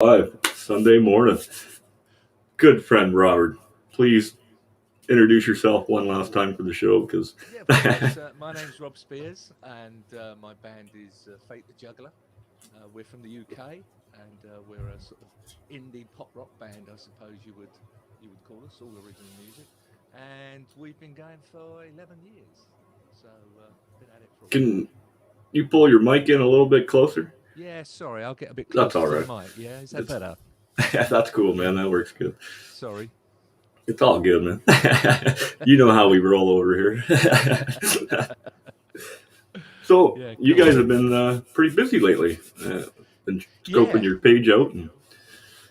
Live Sunday morning. Good friend Robert, please introduce yourself one last time for the show, because Yeah, of course. My name's Rob Spiers, and my band is Fate the Juggler. We're from the UK, and we're a sort of indie pop rock band, I suppose you would call us, all original music. And we've been going for 11 years, so been at it for a while. can you pull your mic in a little bit closer? Yeah, sorry, I'll get a bit That's closer all to the right. mic. Yeah, is that It's better? that's cool, man. That works good. Sorry. It's all good, man. You know how we roll over here. So Yeah, you cool. guys have been pretty busy lately. Been scoping Yeah, your page out, and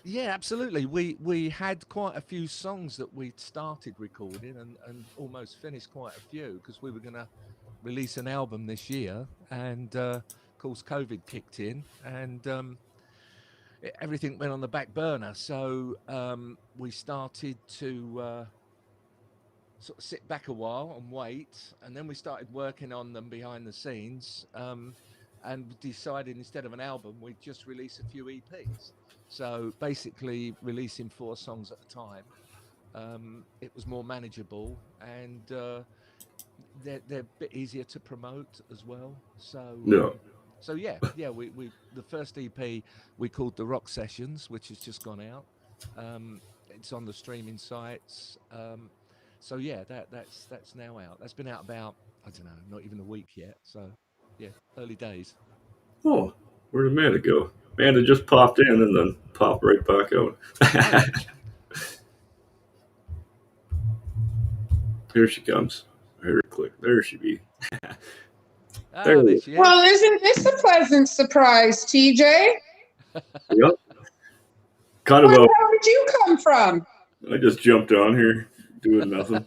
yeah, absolutely. We had quite a few songs that we'd started recording and almost finished quite a few because we were going to release an album this year, and of course COVID kicked in, and everything went on the back burner. So we started to sort of sit back a while and wait, and then we started working on them behind the scenes, and decided instead of an album, we'd just release a few EPs. So basically, releasing 4 songs at a time. It was more manageable, and they're a bit easier to promote as well. yeah, So yeah, we the first EP we called the Rock Sessions, which has just gone out. It's on the streaming sites. So yeah, that's now out. That's been out about, I don't know, not even a week yet. So yeah, early days. oh, where'd Amanda go? Amanda just popped in and then popped right back out. Oh yeah. Here she comes. I heard her click. There she be. There. Ah, there she Well, is. isn't this a pleasant surprise, TJ? Yep. Kind of Where a. the hell did you come from? I just jumped on here doing nothing.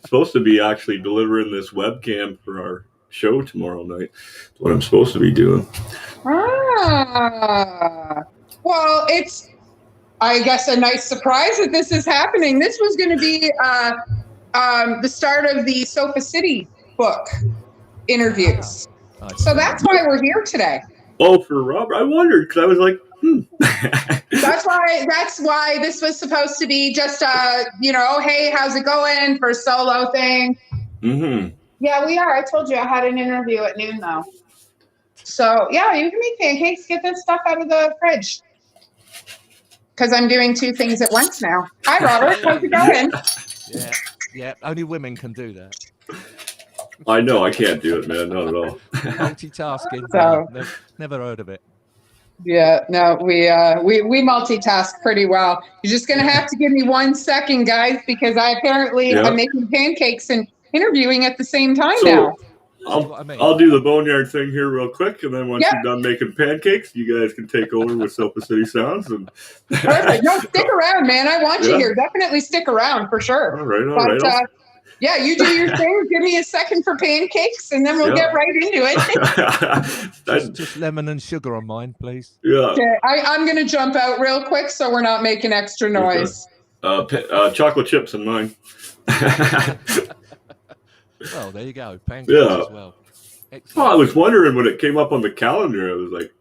Supposed to be actually delivering this webcam for our show tomorrow night. That's what I'm supposed to be doing. Ah, well, it's, I guess, a nice surprise that this is happening. This was going to be the start of the Sofa City book interviews. I So see. that's why we're here today. Oh, for Robert, I wondered because I was like, That's why this was supposed to be just oh, hey, how's it going for a solo thing? Mm-hmm. Yeah, we are. I told you I had an interview at noon though. So yeah, you can make pancakes. Get this stuff out of the fridge. Because I'm doing 2 things at once now. Hi, Robert. How's it going? Yeah, yeah. Only women can do that. I know I can't do it, man. Not at all. Multitasking. So- No, never heard of it. Yeah, no, we multitask pretty well. You're just gonna have to give me 1 second, guys, because I apparently Yeah. am making pancakes and interviewing at the same time So now. See what I mean? I'll do the Boneyard thing here real quick, and then once Yeah. you're done making pancakes, you guys can take over with Sofa City Sounds. And Perfect. No, stick around, man. I want you Yeah. here. Definitely stick around for sure. All right. But yeah, you do your thing. Give me a second for pancakes, and then we'll Yeah. get right into it. Just lemon and sugar on mine, please. Yeah. Okay, I'm gonna jump out real quick so we're not making extra noise. Chocolate chips in mine. Well, there you go. Pancakes as well. Excellent. Well, I was wondering when it came up on the calendar. I was like,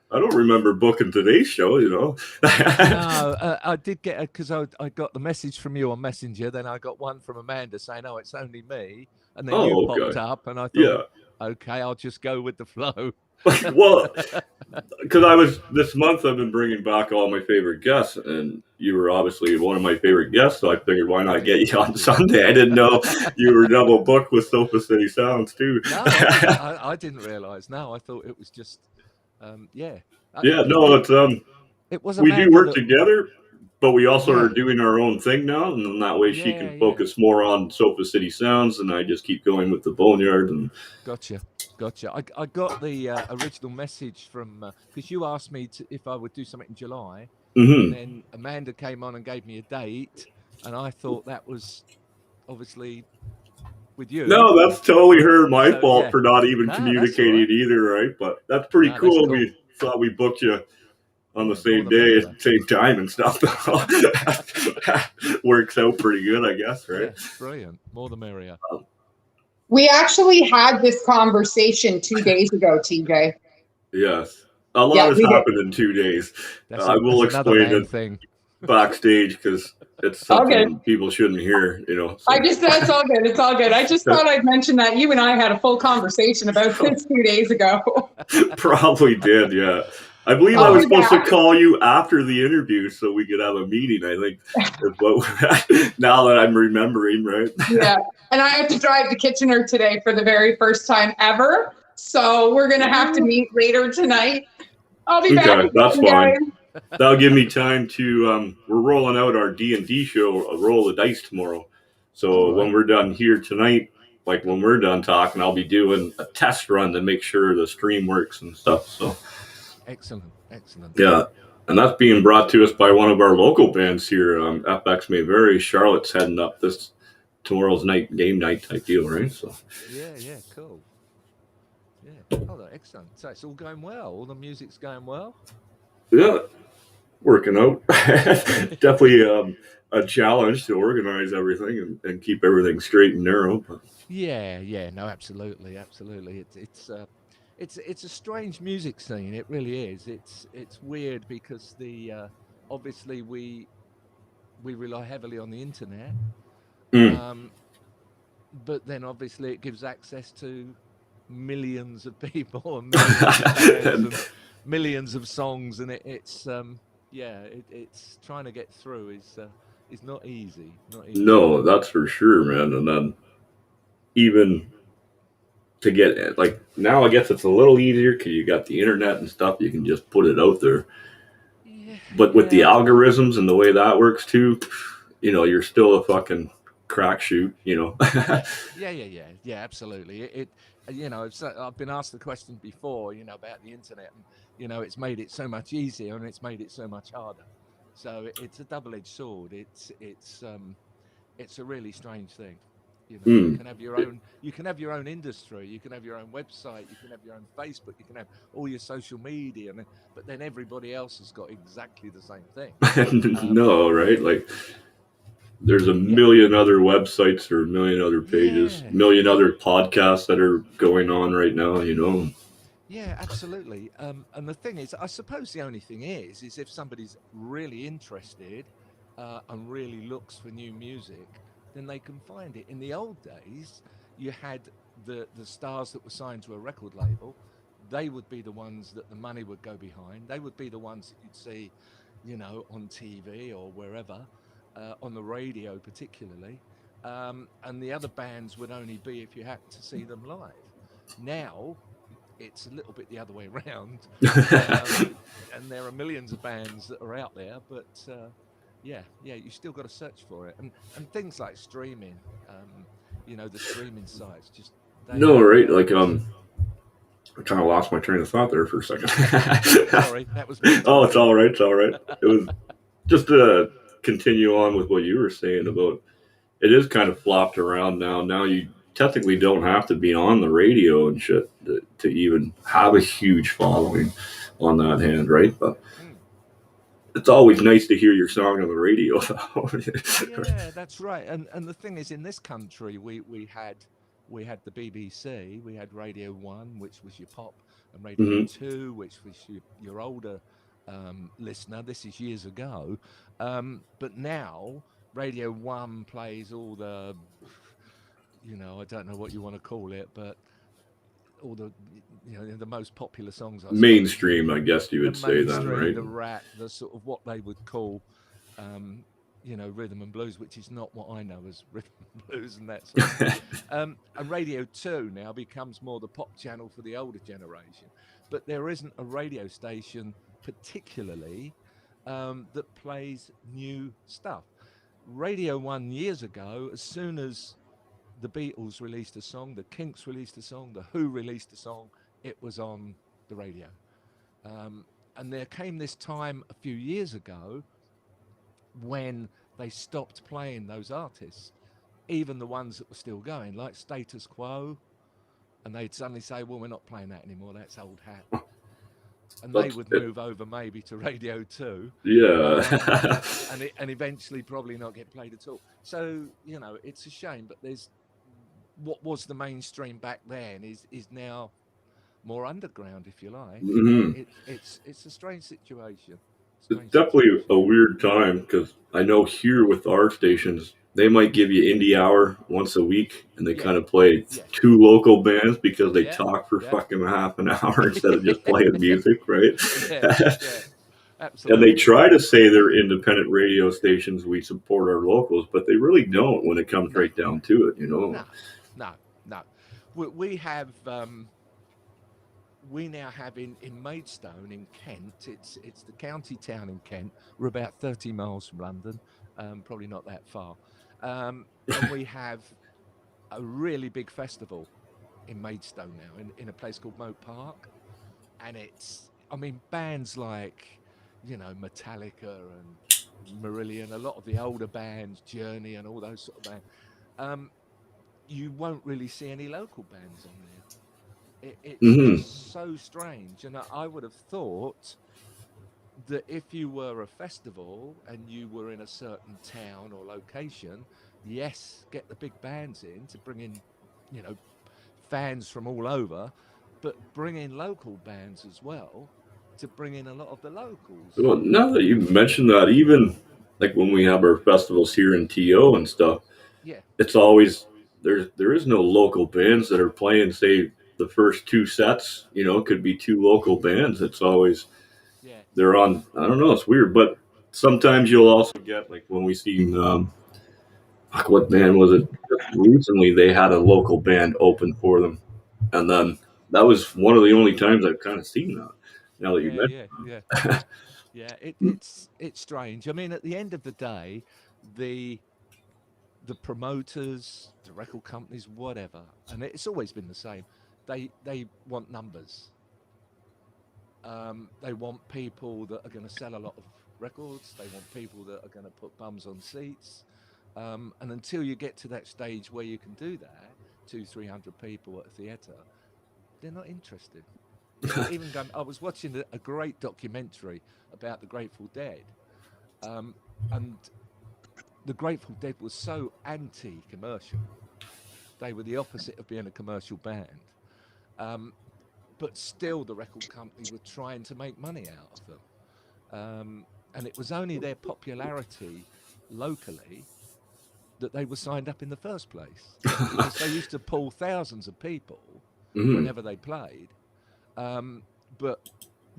I don't remember booking today's show. No, I did get because I got the message from you on Messenger. Then I got one from Amanda saying, "Oh, it's only me," and then you okay. popped up, and I thought, Yeah. "Okay, I'll just go with the flow." Well, because this month I've been bringing back all my favorite guests, and you were obviously one of my favorite guests, so I figured why not get you on Sunday? I didn't know you were double booked with Sofa City Sounds too. No, I didn't realize. No, I thought it was just, yeah. Yeah, no, it's It was. we do Amanda work that- together, but we also Yeah. are doing our own thing now, and then that way she Yeah, can yeah. focus more on Sofa City Sounds, and I just keep going with the Boneyard. And Gotcha. I got the original message from because you asked me if I would do something in July, and then Amanda came on and gave me a date, and I thought that was obviously with you. No, that's totally my So, fault yeah. for not even No, that's communicating all right. either, right? But that's pretty No, that's cool. cool. We thought we booked you on the Yeah, same more the day, merrier. same time and stuff. Works out pretty good, I guess, right? Yeah, brilliant. More the merrier. We actually had this conversation 2 days ago, TJ. Yes. A lot Yeah, has we did. happened in 2 days. I will That's another explain man it thing. backstage because it's something people shouldn't hear, you know. So. That's all good. It's all good. I just thought I'd mention that you and I had a full conversation about this 2 days ago. Probably did, yeah. I believe I I'll was be supposed to back. call you after the interview so we could have a meeting, I think. Is what, now that I'm remembering, right? Yeah. And I have to drive to Kitchener today for the very first time ever. So we're going to have to meet later tonight. I'll be back Okay, that's again, fine. guys. That'll give me time to. We're rolling out our D&D show, a roll of dice tomorrow. So when we're done here tonight, like when we're done talking, I'll be doing a test run to make sure the stream works and stuff. So Excellent. yeah, and that's being brought to us by one of our local bands here, FX May Vary. Charlotte's heading up this tomorrow's night, game night type deal, right? So Yeah, cool. Yeah. Oh, excellent. So it's all going well. All the music's going well. yeah, working out. Definitely a challenge to organize everything and keep everything straight and narrow. But. Yeah. No, absolutely. It's a strange music scene. It really is. It's weird because obviously we rely heavily on the internet, but then obviously it gives access to millions of people and millions of bands and millions of songs, and it's trying to get through is not easy. No, that's for sure, man. And then even to get it, like now, I guess it's a little easier because you got the internet and stuff. You can just put it out there. But with the algorithms and the way that works too, you know, you're still a fucking crack shoot, you know. Yeah, absolutely. I've been asked the question before, about the internet, and it's made it so much easier and it's made it so much harder. So it's a double-edged sword. It's a really strange thing. You can have your own industry, you can have your own website, you can have your own Facebook, you can have all your social media, but then everybody else has got exactly the same thing. No, right? Like there's a million other websites or a million other pages, million other podcasts that are going on right now, you know. Yeah, absolutely. And the thing is, I suppose the only thing is if somebody's really interested and really looks for new music, then they can find it. In the old days, you had the stars that were signed to a record label. They would be the ones that the money would go behind. They would be the ones that you'd see, on TV or wherever, on the radio particularly. And the other bands would only be if you happened to see them live. Now, it's a little bit the other way around, and there are millions of bands that are out there, but you still got to search for it, and things like streaming, the streaming sites just right? Like I kind of lost my train of thought there for a second. Sorry, that was me. Oh, it's all right. It was just to continue on with what you were saying about it is kind of flopped around now. Now you technically don't have to be on the radio and shit to even have a huge following on that hand, right? But it's always nice to hear your song on the radio. Yeah, that's right. And the thing is, in this country, we had the BBC, we had Radio 1, which was your pop, and Radio 2, which was your older listener. This is years ago. But now Radio 1 plays all the, I don't know what you want to call it, but all the, the most popular songs, I mainstream, suppose. I guess you would say then, right? The rap, the sort of what they would call, rhythm and blues, which is not what I know as rhythm and blues and that sort of thing. And Radio 2 now becomes more the pop channel for the older generation. But there isn't a radio station particularly that plays new stuff. Radio 1 years ago, as soon as the Beatles released a song, the Kinks released a song, the Who released a song, it was on the radio. And there came this time a few years ago when they stopped playing those artists, even the ones that were still going, like Status Quo, and they'd suddenly say, well, we're not playing that anymore, that's old hat. And they would move over maybe to Radio 2. Yeah. And eventually probably not get played at all. So, it's a shame, but there's what was the mainstream back then is now more underground, if you like. Mhm. It's a strange situation. It's definitely a weird time because I know here with our stations, they might give you indie hour once a week, and they Yeah, kind of play yeah, two local bands because they yeah, talk for yeah, fucking half an hour instead of just playing music, right? yeah, yeah. And they Absolutely. try to say they're independent radio stations. We support our locals, but they really don't when it comes No, right down to it, you no, know. no, no. We have. We now have in Maidstone in Kent. It's the county town in Kent. We're about 30 miles from London, probably not that far, and we have a really big festival in Maidstone now in a place called Moat Park, and I mean, bands like, Metallica and Marillion, a lot of the older bands, Journey, and all those sort of bands. Um, you won't really see any local bands on there. It's Hmm. just so strange. And I would have thought that if you were a festival and you were in a certain town or location, yes, get the big bands in to bring in, you know, fans from all over, but bring in local bands as well to bring in a lot of the locals. Well, now that you mentioned that, even like when we have our festivals here in TO and stuff, Yeah, it's always there is no local bands that are playing, say, the first two sets, it could be two local bands. It's always yeah, they're on, I don't know, it's weird. But sometimes you'll also get, like, when we seen fuck, what band was it? Just recently they had a local band open for them, and then that was one of the only times I've kind of seen that, now that you yeah, mentioned yeah, yeah, it. yeah. It's strange. I mean, at the end of the day, the the promoters, the record companies, whatever, and it's always been the same. They want numbers. They want people that are going to sell a lot of records. They want people that are going to put bums on seats. And until you get to that stage where you can do that, 300 people at a theatre, they're not interested. Even going, I was watching a great documentary about the Grateful Dead, um, and the Grateful Dead was so anti-commercial. They were the opposite of being a commercial band. Um, but still, the record company were trying to make money out of them. And it was only their popularity locally that they were signed up in the first place, because they used to pull thousands of people Mhm. whenever they played. But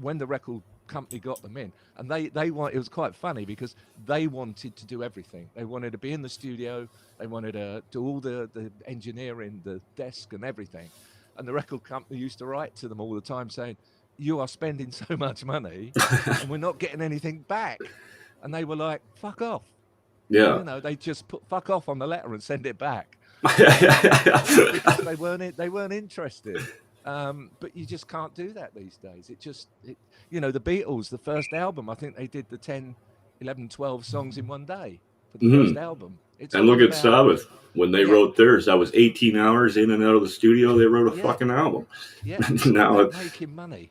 when the record company got them in, and they want, it was quite funny because they wanted to do everything. They wanted to be in the studio, they wanted to do all the engineering, the desk and everything. And the record company used to write to them all the time saying, "You are spending so much money and we're not getting anything back." And they were like, "Fuck off." Yeah. They just put "fuck off" on the letter and send it back, because they weren't interested. But you just can't do that these days. The Beatles, the first album, I think they did the 10, 11, 12 songs in one day for the first Mhm. album. It's And look all at about, Sabbath. When they yeah, wrote theirs, that was 18 hours in and out of the studio. They wrote a yeah, fucking album. yeah. It's all Now about it's making money.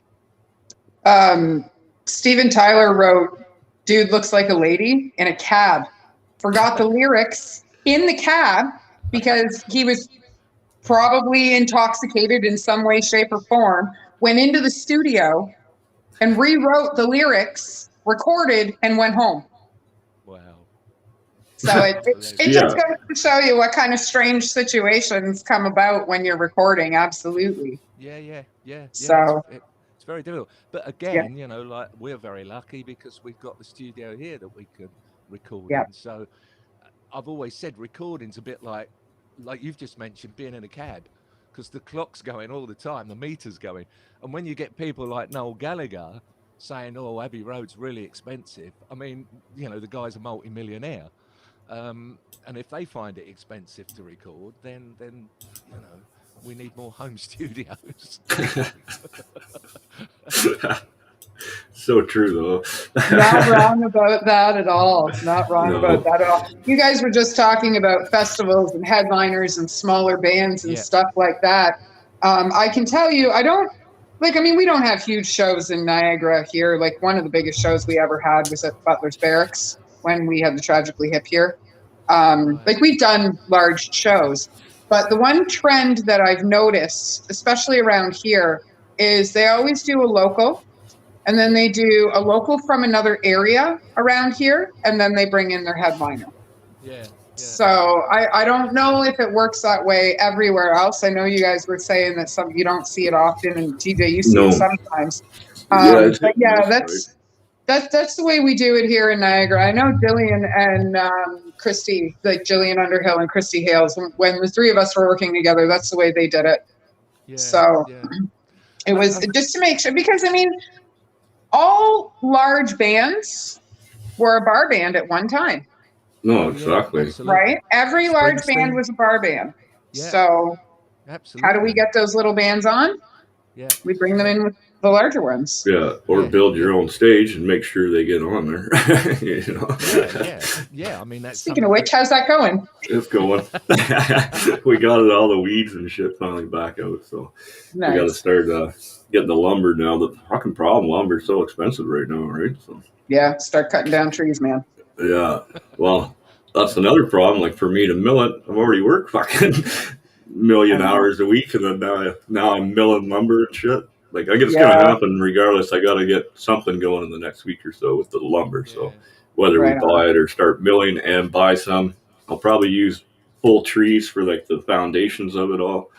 Steven Tyler wrote, "Dude looks like a lady in a cab." Forgot the lyrics in the cab because he was probably intoxicated in some way, shape, or form. Went into the studio and rewrote the lyrics, recorded, and went home. Wow. So it Unbelievable. just yeah. goes to show you what kind of strange situations come about when you're recording. Absolutely. Yeah, yeah, yeah, yeah. So It's very difficult. But yeah, again, like, we're very lucky because we've got the studio here that we can record yeah. in. So I've always said recording's a bit like you've just mentioned, being in a cab, because the clock's going all the time, the meter's going. And when you get people like Noel Gallagher saying, "Oh, Abbey Road's really expensive," I mean, the guy's a multi-millionaire. And if they find it expensive to record, then we need more home studios. So true, though. Not wrong about that at all. Not wrong about No. that at all. You guys were just talking about festivals and headliners and smaller bands and Yeah, stuff like that. I can tell you, I don't like, I mean, we don't have huge shows in Niagara here. Like, one of the biggest shows we ever had was at Butler's Barracks when we had the Tragically Hip here. right. Like, we've done large shows, but the one trend that I've noticed, especially around here, is they always do a local, and then they do a local from another area around here, and then they bring in their headliner. Yeah. So I don't know if it works that way everywhere else. I know you guys were saying that you don't see it often, and TJ, you see it sometimes. But yeah, that's the way we do it here in Niagara. I know Jillian and Christy, like Jillian Underhill and Christy Hales, when the three of us were working together, that's the way they did it. Yeah, so it was just to make sure, because I mean, all large bands were a bar band at one time. No, exactly. Right? Every large band was a bar band. Yeah. So absolutely. How do we get those little bands on? Yeah. We bring them in with the larger ones. Yeah, or build your own stage and make sure they get on there. You know? Yeah. I mean, that's Speaking of which, how's that going? It's going. We got all the weeds and shit finally back out, so nice. We got to start getting the lumber now. The fucking problem, lumber's so expensive right now, right? So yeah, start cutting down trees, man. Yeah, well, that's another problem. Like for me to mill it, I've already worked fucking million hours a week, and then now I'm milling lumber and shit. Like I guess it's gonna happen regardless. I got to get something going in the next week or so with the lumber. So whether we buy it or start milling and buy some, I'll probably use full trees for like the foundations of it all.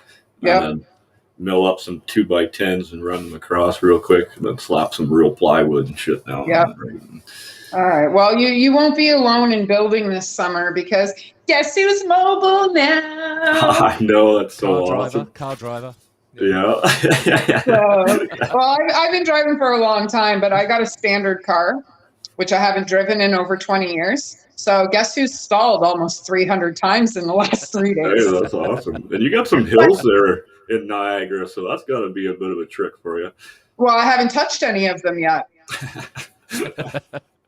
And then mill up some 2x10s and run them across real quick, and then slap some real plywood and shit down. Yeah. On it, right? All right. Well, you won't be alone in building this summer, because guess who's mobile now? I know, that's so awesome. Car driver. Yeah. Well, I've been driving for a long time, but I got a standard car, which I haven't driven in over 20 years. So guess who's stalled almost 300 times in the last 3 days? Hey, that's awesome. And you got some hills there in Niagara, so that's got to be a bit of a trick for you. Well, I haven't touched any of them yet.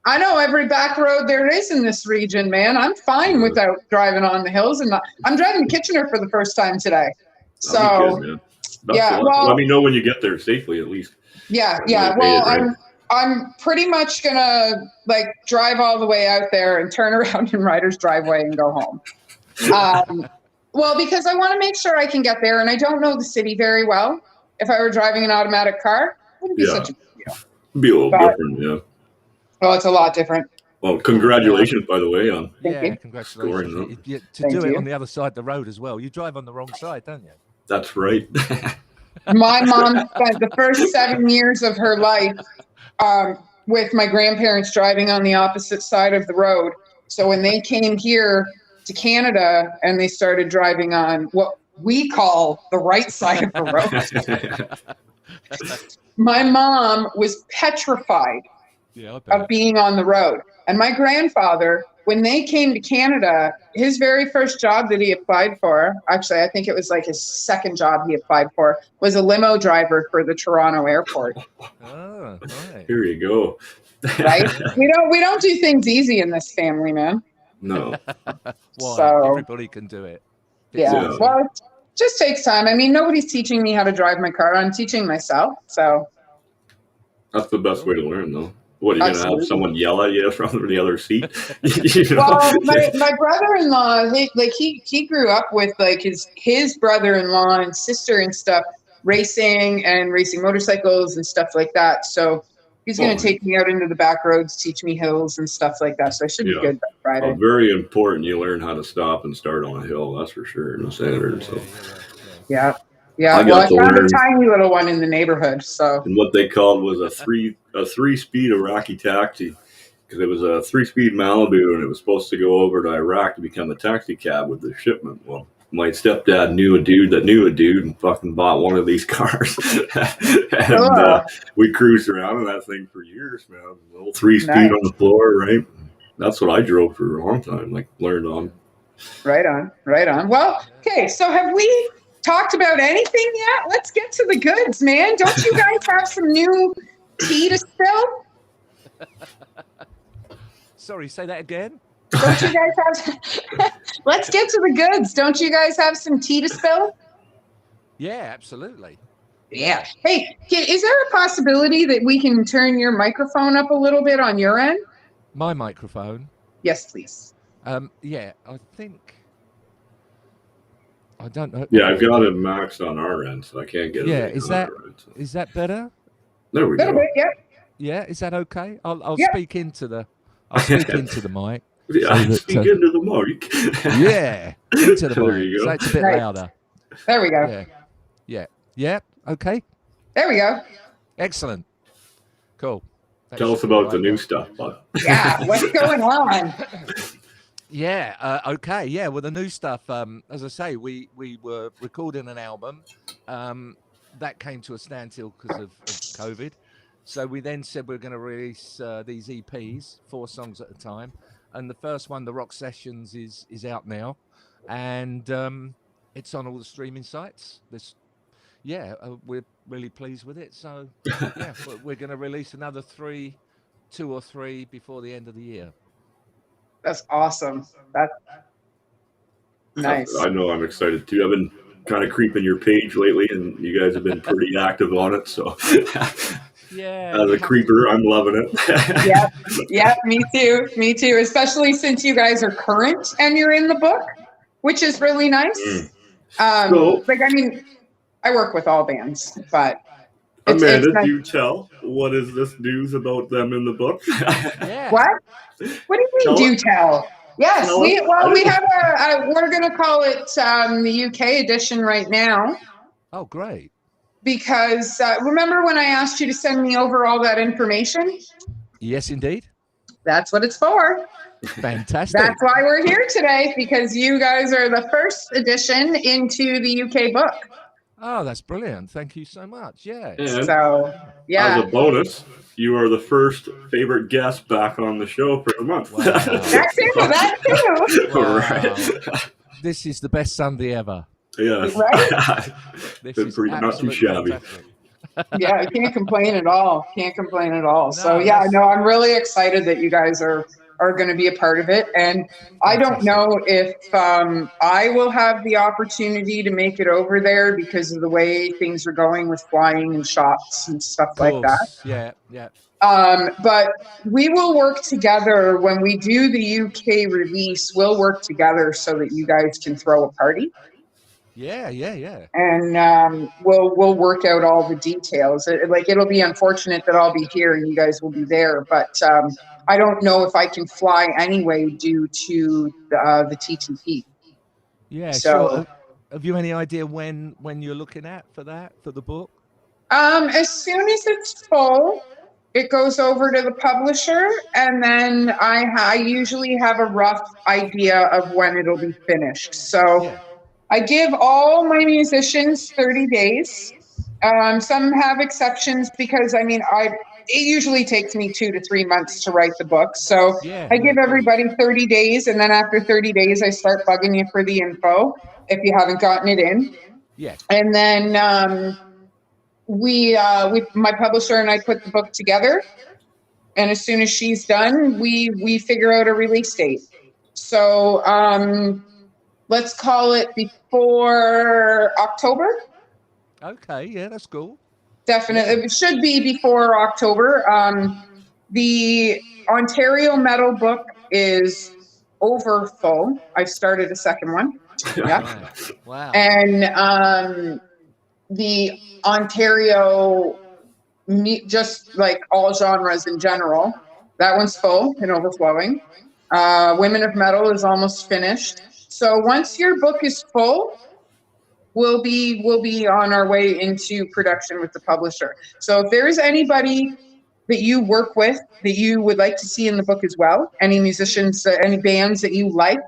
I know every back road there is in this region, man. I'm fine without driving on the hills, and I'm driving to Kitchener for the first time today. So, good, well, let me know when you get there safely, at least. Yeah. Well, I'm pretty much gonna like drive all the way out there and turn around in Ryder's driveway and go home. Well, because I want to make sure I can get there, and I don't know the city very well. If I were driving an automatic car, it wouldn't be such a big deal. It'd be a little different, yeah. Well, it's a lot different. Well, congratulations, by the way. Congratulations. To do it on the other side of the road as well. You drive on the wrong side, don't you? That's right. My mom spent the first 7 years of her life with my grandparents driving on the opposite side of the road. So when they came here to Canada and they started driving on what we call the right side of the road, my mom was petrified of being on the road. And my grandfather, when they came to Canada, his very first job that he applied for, actually, I think it was like his second job he applied for, was a limo driver for the Toronto airport. Oh, right. Here you go. Right? We don't do things easy in this family, man. No. Well, so, everybody can do it. Yeah. Well, it just takes time. I mean, nobody's teaching me how to drive my car. I'm teaching myself. So that's the best way to learn, though. What, are you going to have someone yell at you from the other seat? Well, my brother-in-law, he grew up with like his brother-in-law and sister and stuff, racing motorcycles and stuff like that. So he's going to take me out into the back roads, teach me hills and stuff like that. So I should be good that Friday. Well, very important you learn how to stop and start on a hill. That's for sure in the standard. So. Yeah. Yeah, I found a tiny little one in the neighborhood. So, and what they called was a three-speed Iraqi taxi, because it was a 3-speed Malibu, and it was supposed to go over to Iraq to become a taxi cab with the shipment. Well, my stepdad knew a dude and fucking bought one of these cars, and we cruised around in that thing for years, man. A little 3-speed on the floor, right? That's what I drove for a long time. Like learned on. Right on. Well, okay. So have we talked about anything yet? Let's get to the goods, man. Don't you guys have some new tea to spill? Sorry, say that again. Don't you guys have let's get to the goods. Don't you guys have some tea to spill? Yeah, absolutely. Yeah. Hey, is there a possibility that we can turn your microphone up a little bit on your end? My microphone? Yes, please. Yeah, I think I don't know. Yeah, I've got it maxed on our end, so I can't get Yeah, it is on that our end. So. is that better? There we Little go. bit, yeah. Yeah, is that okay? I'll Yeah. speak into the mic. Yeah, so that, speak into the mic. yeah, into the There mic. you So go. it's a bit Nice. louder. There we go. Yeah, yeah, yeah. Okay, There we go. excellent, cool. That Tell should us be about right the new now. stuff, bud. Yeah, what's going on? Yeah. Okay. Yeah. Well, the new stuff. As I say, we were recording an album. That came to a standstill because of COVID. So we then said we're going to release these EPs, 4 songs at a time. And the first one, the Rock Sessions, is out now, and it's on all the streaming sites. We're really pleased with it. So yeah, we're going to release another 2 or 3 before the end of the year. That's awesome. That's nice. I know I'm excited too. I've been kind of creeping your page lately, and you guys have been pretty active on it. So, Yeah, as a creeper, I'm loving it. Yeah, me too. Me too. Especially since you guys are current and you're in the book, which is really nice. So- Like, I mean, I work with all bands, but Amanda, nice. do tell. What is this news about them in the book? Yeah. What? What do you mean? Do tell? Yes, Tell we us. have we're going to call it the UK edition right now. Oh, great. Because remember when I asked you to send me over all that information? Yes, indeed. That's what it's for. Fantastic. That's why we're here today, because you guys are the first edition into the UK book. Oh, that's brilliant. Thank you so much. Yeah. And So, yeah. as a bonus, you are the first favorite guest back on the show for the month. Wow. That too. Wow. Right. This is the best Sunday ever. Yes. Right? This Been is pretty, not too absolutely shabby. fantastic. Yeah, I can't complain at all. Can't complain at all. So, No, yeah, that's- no, I'm really excited that you guys are going to be a part of it. And I don't know if I will have the opportunity to make it over there because of the way things are going with flying and shots and stuff like that. Yeah. But we will work together when we do the UK release. We'll work together so that you guys can throw a party. Yeah. And we'll work out all the details. It'll be unfortunate that I'll be here and you guys will be there, but I don't know if I can fly anyway due to the TTP. Yeah. So, sure. Have you any idea when you're looking at for the book? As soon as it's full, it goes over to the publisher, and then I usually have a rough idea of when it'll be finished. So. Yeah. I give all my musicians 30 days. Some have exceptions because, I mean, it usually takes me 2 to 3 months to write the book. So I give everybody 30 days, and then after 30 days, I start bugging you for the info if you haven't gotten it in. Yeah. And then my publisher and I put the book together. And as soon as she's done, we figure out a release date. So let's call it before October. Okay, yeah, that's cool. Definitely. It should be before October. The Ontario Metal book is over full. I've started a second one. Yeah. Wow. And the Ontario, just like all genres in general, that one's full and overflowing. Women of Metal is almost finished. So once your book is full, we'll be on our way into production with the publisher. So if there is anybody that you work with that you would like to see in the book as well, any musicians, any bands that you like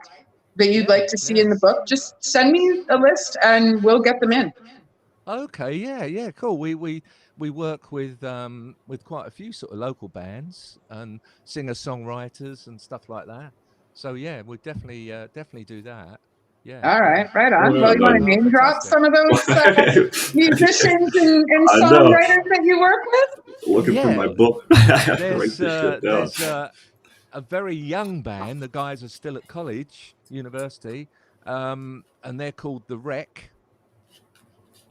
that you'd like to see in the book, just send me a list and we'll get them in. Okay, yeah, cool. We work with quite a few sort of local bands and singer-songwriters and stuff like that. So yeah, we'll definitely do that. Yeah. All right, right on. Well, Well, you want to name drop some of those musicians and songwriters that you work with? Looking for my book. There's a very young band. The guys are still at college, university, and they're called The Wreck.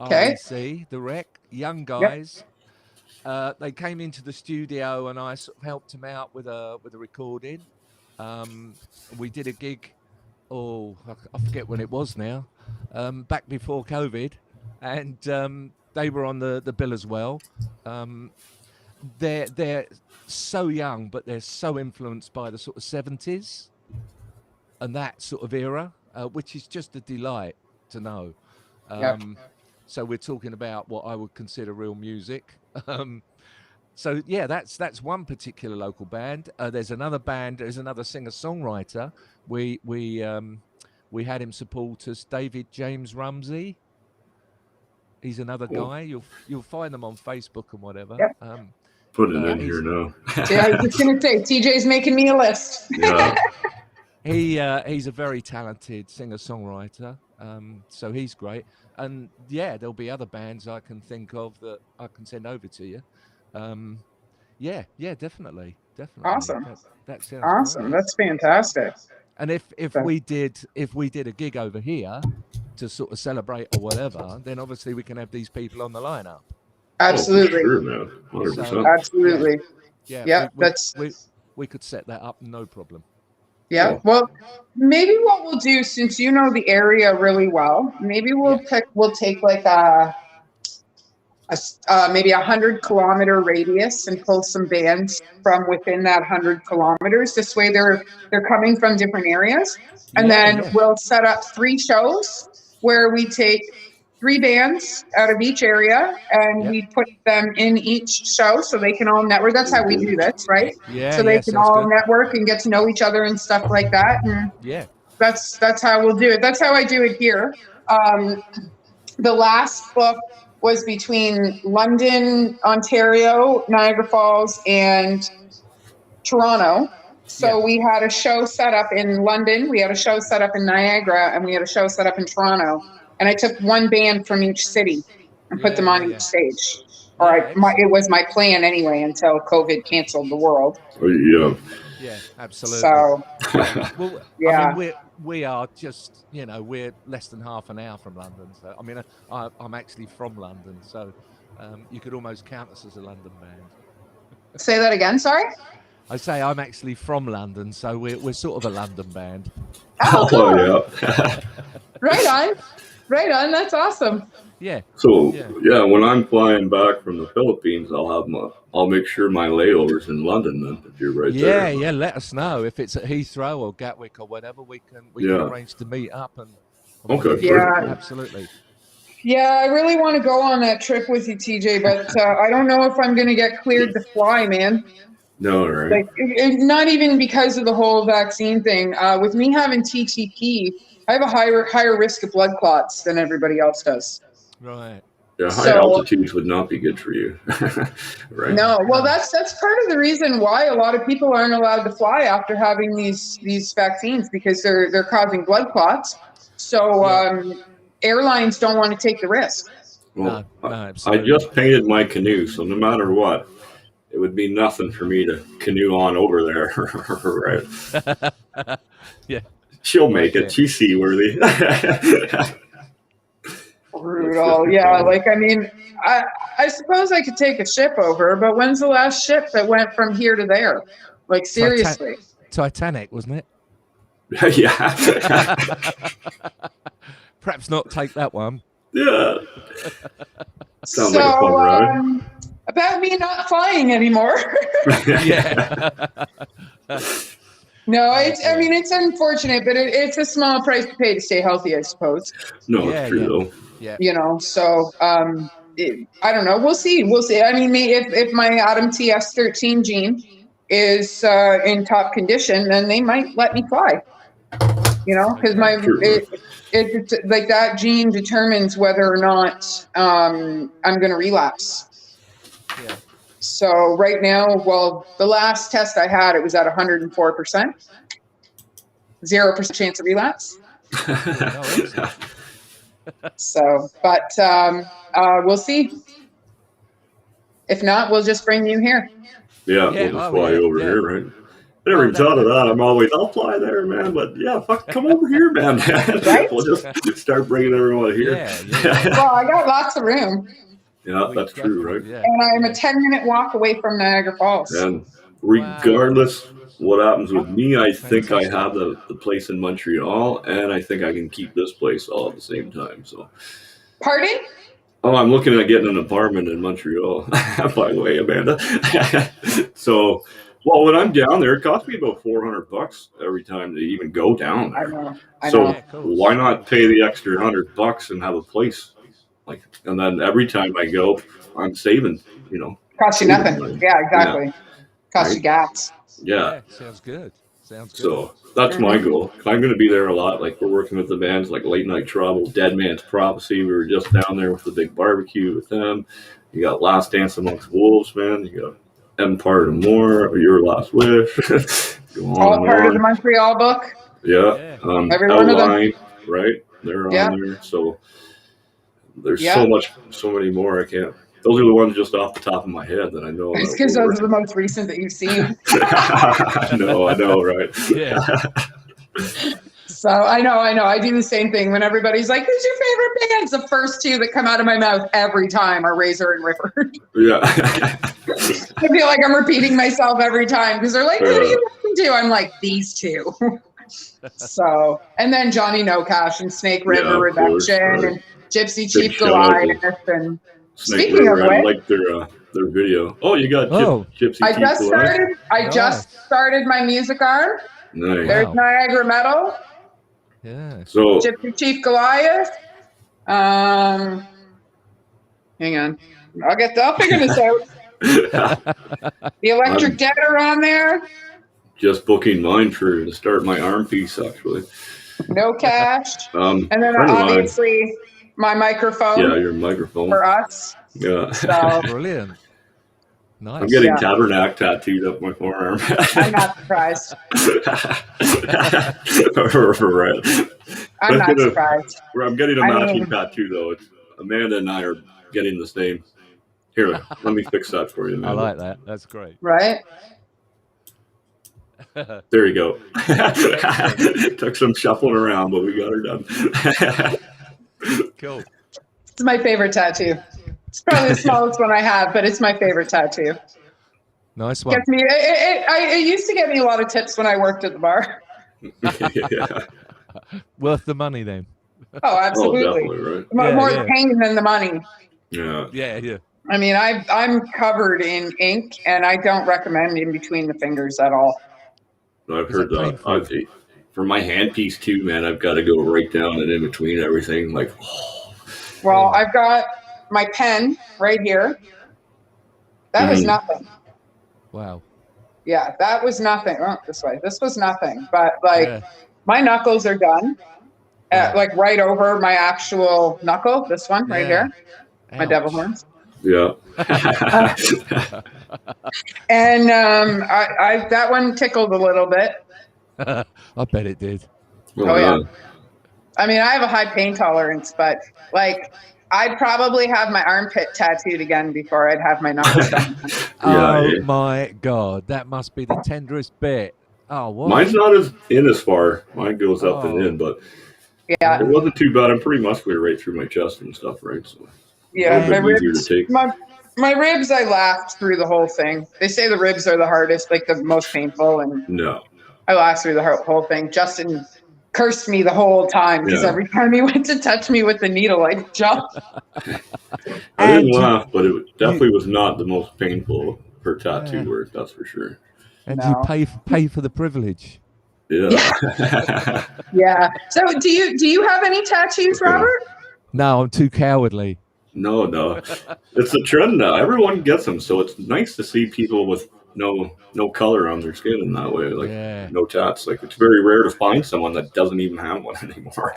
Okay. REC, The Wreck, young guys. Yep. They came into the studio and I sort of helped them out with a recording. We did a gig I forget when it was now, back before COVID, and they were on the bill as well. They're so young, but they're so influenced by the sort of 70s and that sort of era, which is just a delight to know. So we're talking about what I would consider real music. So yeah, that's one particular local band. There's another band. There's another singer-songwriter. We had him support us, David James Rumsey. He's another guy. You'll find them on Facebook and whatever. Yep. Put it in here now. Yeah, I was just gonna say, TJ's making me a list. Yeah. He's a very talented singer-songwriter. So he's great. And yeah, there'll be other bands I can think of that I can send over to you. Yeah, definitely. Awesome. That sounds awesome. great. That's fantastic. And if we did a gig over here to sort of celebrate or whatever, then obviously we can have these people on the lineup. Absolutely. Oh, sure, man. 100%. So, absolutely. Yeah. We could set that up, no problem. Yeah. Well, maybe what we'll do, since you know the area really well, maybe we'll take like maybe 100-kilometer radius and pull some bands from within that 100 kilometers. This way they're coming from different areas. And then we'll set up 3 shows where we take 3 bands out of each area and we put them in each show so they can all network. That's how we do this, right? Yeah. So they can all network and get to know each other and stuff like that. And that's how we'll do it. That's how I do it here. The last book was between London, Ontario, Niagara Falls, and Toronto. So we had a show set up in London, we had a show set up in Niagara, and we had a show set up in Toronto. And I took one band from each city and put them on each stage. It was my plan anyway until COVID canceled the world. Yeah, absolutely. So, well, I mean, we are just, we're less than half an hour from London. So, I mean, I'm actually from London, so you could almost count us as a London band. Say that again, sorry? I say I'm actually from London, so we're sort of a London band. Oh, cool. Yeah. Right on. That's awesome. Yeah. So when I'm flying back from the Philippines, I'll make sure my layover's in London then, if you're right there. Yeah. Let us know if it's at Heathrow or Gatwick or whatever. We can arrange to meet up and okay. Yeah. Absolutely. Yeah, I really want to go on that trip with you, TJ, but I don't know if I'm going to get cleared to fly, man. No, right. Not even because of the whole vaccine thing. With me having TTP, I have a higher risk of blood clots than everybody else does. Right. Yeah, high altitudes would not be good for you. Right. No, well, that's part of the reason why a lot of people aren't allowed to fly after having these vaccines, because they're causing blood clots. So airlines don't want to take the risk. Well, I just painted my canoe, so no matter what, it would be nothing for me to canoe on over there. Right. Yeah. She'll make it. She's seaworthy. Brutal. Yeah. Like, I mean, I suppose I could take a ship over, but when's the last ship that went from here to there? Like, seriously. Titanic, wasn't it? Yeah. Perhaps not take that one. Yeah. Sounds like a fun ride. About me not flying anymore. Yeah. No, it's unfortunate, but it's a small price to pay to stay healthy, I suppose. No, it's true though. Yeah. So I don't know. We'll see. I mean, if my Atom TS13 gene is in top condition, then they might let me fly. Because it like that gene determines whether or not I'm going to relapse. Yeah. So right now, the last test I had, it was at 104%, 0% chance of relapse. So, but we'll see. If not, we'll just bring you here. Yeah, we'll just fly over here, right? I never even thought of that. I'll fly there, man. But come over here, man. Right? We'll just start bringing everyone here. Yeah. Well, I got lots of room. Yeah, that's true, right? Yeah. And I'm a 10-minute walk away from Niagara Falls. And regardless what happens with me, I think I Fantastic. have the place in Montreal, and I think I can keep this place all at the same time. So, Pardon? oh, I'm looking at getting an apartment in Montreal, by the way, Amanda. So, well, when I'm down there, it costs me about $400 every time to even go down I there. know. I So, know. Yeah, of course. why not pay the extra $100 and have a place? Like, and then every time I go, I'm saving, Cost you saving nothing. money. Yeah, exactly. Cost Right? you gas. Yeah. Sounds good. Sounds good. So that's my goal. I'm going to be there a lot. Like we're working with the bands like Late Night Trouble, Dead Man's Prophecy. We were just down there with the big barbecue with them. You got Last Dance Amongst Wolves, man. You got Empire and More, Your Last Wish. Go on All and part of on. the Montreal book. Yeah. Every one of them. Outline, right? They're on Yeah. there. So there's Yeah. so many more. I can't. Those are the ones just off the top of my head that I know. It's because those are the most recent that you've seen. I know, right? Yeah. So I know. I do the same thing when everybody's like, who's your favorite bands? The first two that come out of my mouth every time are Razor and Ripper. Yeah. I feel like I'm repeating myself every time because they're like, who do you listen to? I'm like, these two. So, and then Johnny No Cash and Snake River Reduction and Gypsy Chief Goliath. And Snake speaking River, of I which, like their video. Oh, you got Gypsy I Chief just Goliath? just started my music arm. Nice. There's Wow. Niagara Metal. Yeah. So Gypsy Chief Goliath. Hang on. I'll figure this out. The Electric Dead are on there. just booking mine to start my arm piece, actually. No Cash. And then friend of mine. obviously my microphone. Yeah, your microphone. For us. Yeah. So, Brilliant. Nice. I'm getting Tabernacle tattooed up my forearm. I'm not surprised. Right. I'm not surprised. I'm getting a matching tattoo, though. Amanda and I are getting the same. Here, let me fix that for you, Amanda. I like that. That's great. Right? There you go. Took some shuffling around, but we got her done. Cool. It's my favorite tattoo. It's probably the smallest one I have, but it's my favorite tattoo. Nice one. Gets me. It used to get me a lot of tips when I worked at the bar. Yeah. Worth the money then. Oh, absolutely. Oh, definitely, right? More the pain than the money. Yeah. Yeah. I mean, I'm covered in ink, and I don't recommend in between the fingers at all. I've heard that. For my handpiece too, man, I've got to go right down and in between everything. Like, well, I've got my pen right here. That was nothing. Wow. Yeah, that was nothing. Oh, this way. This was nothing. But my knuckles are done. Like right over my actual knuckle. This one right here. My devil horns. Yeah. And I that one tickled a little bit. I bet it did. Oh yeah. I mean, I have a high pain tolerance, but like I'd probably have my armpit tattooed again before I'd have my knuckles done. My God, that must be the tenderest bit. Oh, what? Mine's not as far. Mine goes up and in, but yeah, it wasn't too bad. I'm pretty muscular right through my chest and stuff, right? So yeah, my ribs. Easier to take. My ribs, I laughed through the whole thing. They say the ribs are the hardest, like the most painful, and no, I laughed through the whole thing. Justin cursed me the whole time because every time he went to touch me with the needle, I'd jump. I didn't laugh, but it definitely was not the most painful for tattoo work. That's for sure. And you pay for the privilege. Yeah. Yeah. So, do you have any tattoos, Robert? No, I'm too cowardly. No. It's a trend now. Everyone gets them, so it's nice to see people with no color on their skin in that way, like no tats. Like it's very rare to find someone that doesn't even have one anymore.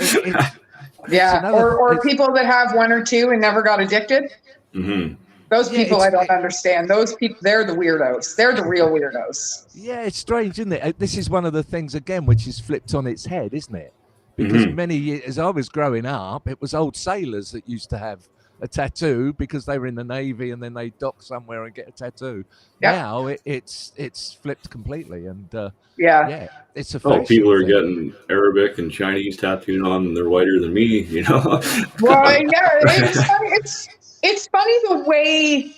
Yeah, or people that have one or two and never got addicted. Mm-hmm. Those people I don't understand. Those people, they're the weirdos. They're the real weirdos. Yeah, it's strange, isn't it? This is one of the things, again, which is flipped on its head, isn't it? Because many years, as I was growing up, it was old sailors that used to have a tattoo because they were in the Navy and then they dock somewhere and get a tattoo. Yep. Now it's flipped completely. And it's a fashion people are thing. getting Arabic and Chinese tattooed on and they're whiter than me, you know? Well, yeah, it's funny the way